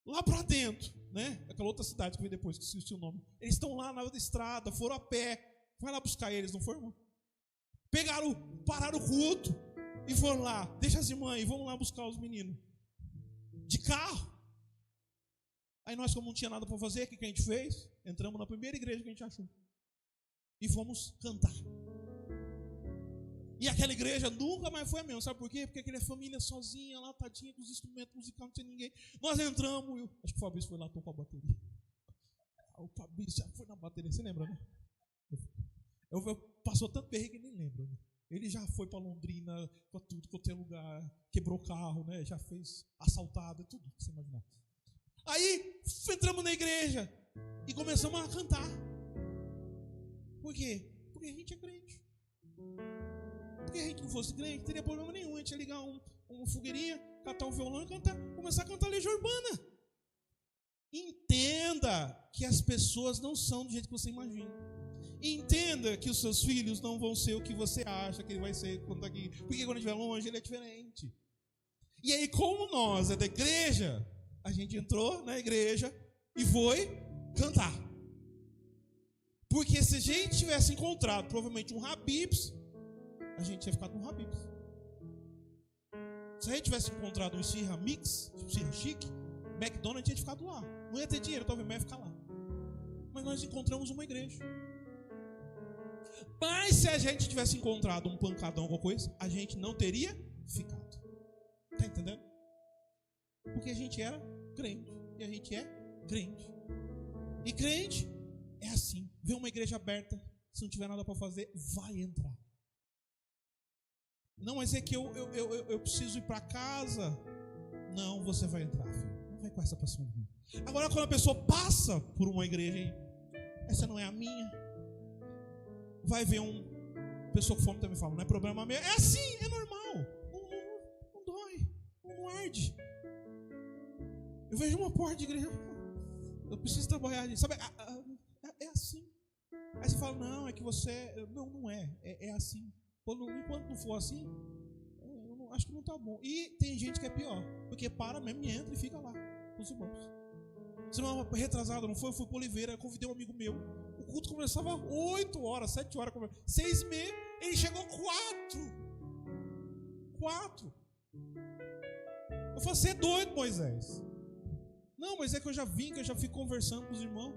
Lá para dentro, né? Aquela outra cidade que veio depois, que esqueci o nome. Eles estão lá na estrada, foram a pé. Vai lá buscar eles, não foi, irmão? Pararam o culto e foram lá. Deixa as irmãs aí, vamos lá buscar os meninos. De carro. Aí nós, como não tinha nada para fazer, o que a gente fez? Entramos na primeira igreja que a gente achou. E fomos cantar. E aquela igreja nunca mais foi a mesma. Sabe por quê? Porque aquela família sozinha lá, tadinha, com os instrumentos musicais, não tinha ninguém. Nós entramos, acho que o Fabrício foi lá, tocou a bateria. O Fabrício já foi na bateria, você lembra, né? Passou tanto perrengue que nem lembra, né? Ele já foi para Londrina, para tudo, quanto é lugar, quebrou carro, né? Já fez assaltado, tudo que você imaginar. Aí entramos na igreja e começamos a cantar. Por quê? Porque a gente é crente. Porque a gente não fosse crente, não teria problema nenhum. A gente ia ligar uma fogueirinha, catar um violão e cantar, começar a cantar Legião Urbana. Entenda que as pessoas não são do jeito que você imagina. Entenda que os seus filhos não vão ser o que você acha que ele vai ser quando está aqui. Porque quando estiver longe, ele é diferente. E aí, como nós é da igreja, a gente entrou na igreja e foi cantar. Porque se a gente tivesse encontrado provavelmente um Habib's, a gente tinha ficado no Habib's. Se a gente tivesse encontrado um Esfirra Mix, Esfirra Chique, McDonald's, tinha ficado lá. Não ia ter dinheiro, talvez mais ficar lá. Mas nós encontramos uma igreja. Mas se a gente tivesse encontrado um pancadão, alguma coisa, a gente não teria ficado. Está entendendo? Porque a gente era crente. E a gente é crente. E crente é assim. Vê uma igreja aberta, se não tiver nada para fazer, vai entrar. Não, mas é que eu preciso ir para casa. Não, você vai entrar, filho. Não vai com essa pra cima de mim. Agora, quando a pessoa passa por uma igreja, hein? Essa não é a minha. Vai ver pessoa com fome também fala, não é problema meu. É assim, é normal. Não dói, não arde. Eu vejo uma porta de igreja, eu preciso trabalhar ali. Sabe, é assim. Aí você fala, não, é que você... Não é. É assim. Enquanto não for assim, eu acho que não está bom. E tem gente que é pior, porque para mesmo e entra e fica lá com os irmãos. Semana retrasada, não foi? Eu fui para Oliveira, eu convidei um amigo meu. O culto começava 8 horas, 7 horas, 6h30, ele chegou 4. Eu falei, você é doido, Moisés? Não, mas é que eu já vim, que eu já fico conversando com os irmãos.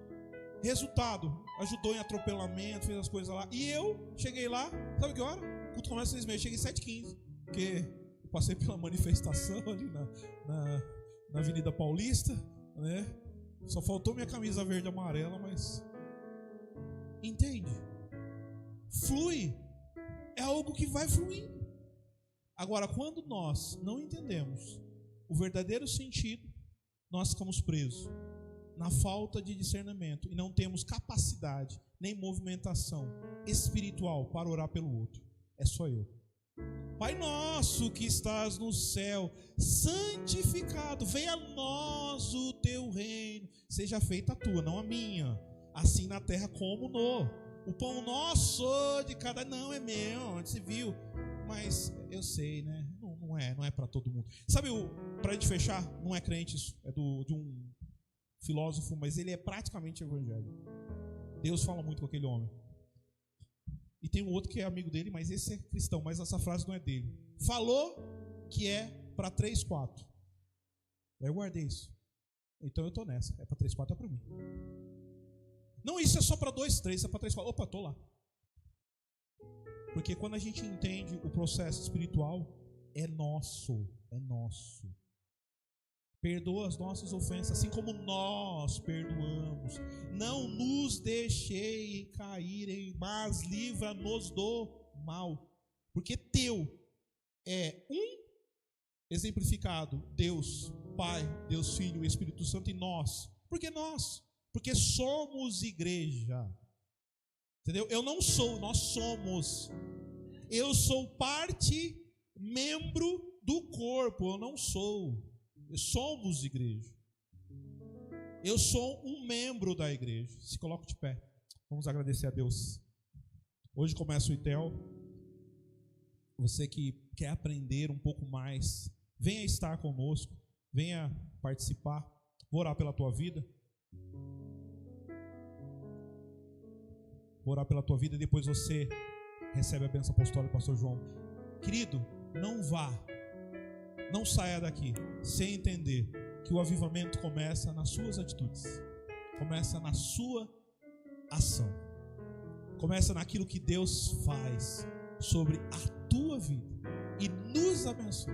Resultado, ajudou em atropelamento, fez as coisas lá. E eu cheguei lá, sabe que hora? O culto começa 6h30, eu cheguei 7h15. Porque eu passei pela manifestação ali na Avenida Paulista, né? Só faltou minha camisa verde e amarela, mas... Entende? Flui. É algo que vai fluindo. Agora, quando nós não entendemos o verdadeiro sentido, nós ficamos presos na falta de discernimento e não temos capacidade nem movimentação espiritual para orar pelo outro. É só eu. Pai nosso que estás no céu, santificado, venha a nós o teu reino, seja feita a tua, não a minha, assim na terra como no. O pão nosso de cada não é meu, onde se viu, mas eu sei, né? Não é para todo mundo. Sabe, para a gente fechar, não é crente isso, é de um filósofo, mas ele é praticamente evangélico. Deus fala muito com aquele homem. E tem um outro que é amigo dele, mas esse é cristão, mas essa frase não é dele. Falou que é para 3, 4. Eu guardei isso. Então eu estou nessa. É para 3, 4, é para mim. Não, isso é só para 2, 3, é para 3, 4. Opa, estou lá. Porque quando a gente entende o processo espiritual, é nosso. É nosso. Perdoa as nossas ofensas, assim como nós perdoamos. Não nos deixei cair, mas livra-nos do mal. Porque teu é exemplificado, Deus Pai, Deus Filho e Espírito Santo, e nós. Por que nós? Porque somos igreja. Entendeu? Eu não sou, nós somos. Eu sou parte, membro do corpo, eu não sou. Somos igreja. Eu sou um membro da igreja. Se coloca de pé. Vamos agradecer a Deus. Hoje começa o ITEL. Você que quer aprender um pouco mais, venha estar conosco. Venha participar. Vou orar pela tua vida. Vou orar pela tua vida e depois você recebe a bênção apostólica do pastor João. Querido, não vá. Não saia daqui sem entender que o avivamento começa nas suas atitudes, começa na sua ação, começa naquilo que Deus faz sobre a tua vida e nos abençoa.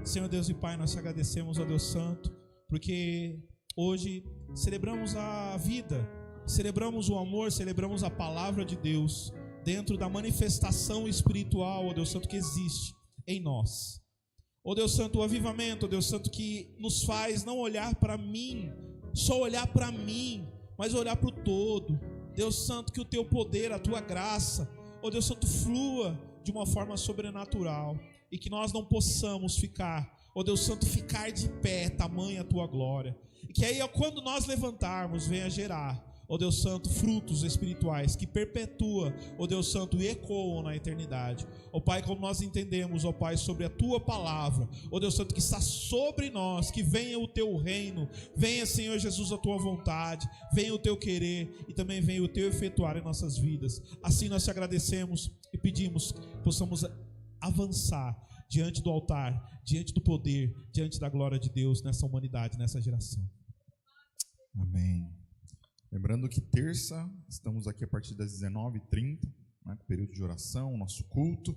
Senhor Deus e Pai, nós te agradecemos, ó Deus Santo, porque hoje celebramos a vida, celebramos o amor, celebramos a palavra de Deus dentro da manifestação espiritual, ó Deus Santo, que existe em nós. Ó Deus Santo, o avivamento, ó Deus Santo, que nos faz não olhar para mim, só olhar para mim, mas olhar para o todo. Deus Santo, que o teu poder, a tua graça, ó Deus Santo, flua de uma forma sobrenatural e que nós não possamos ficar, ó Deus Santo, ficar de pé, tamanha a tua glória. E que aí, ó, quando nós levantarmos, venha gerar, ó Deus Santo, frutos espirituais que perpetuam, ó Deus Santo, e ecoam na eternidade. Ó Pai, como nós entendemos, ó Pai, sobre a Tua palavra, ó Deus Santo, que está sobre nós, que venha o Teu reino, venha, Senhor Jesus, a Tua vontade, venha o Teu querer e também venha o Teu efetuar em nossas vidas. Assim nós te agradecemos e pedimos que possamos avançar diante do altar, diante do poder, diante da glória de Deus nessa humanidade, nessa geração. Amém. Lembrando que terça, estamos aqui a partir das 19h30, né, período de oração, nosso culto.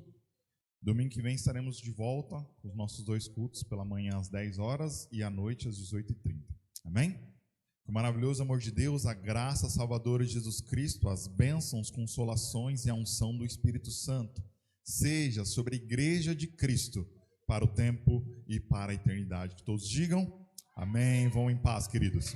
Domingo que vem estaremos de volta com os nossos 2 cultos, pela manhã às 10 horas e à noite às 18h30. Amém? Com o maravilhoso amor de Deus, a graça salvadora de Jesus Cristo, as bênçãos, consolações e a unção do Espírito Santo seja sobre a igreja de Cristo para o tempo e para a eternidade. Que todos digam amém. Vão em paz, queridos.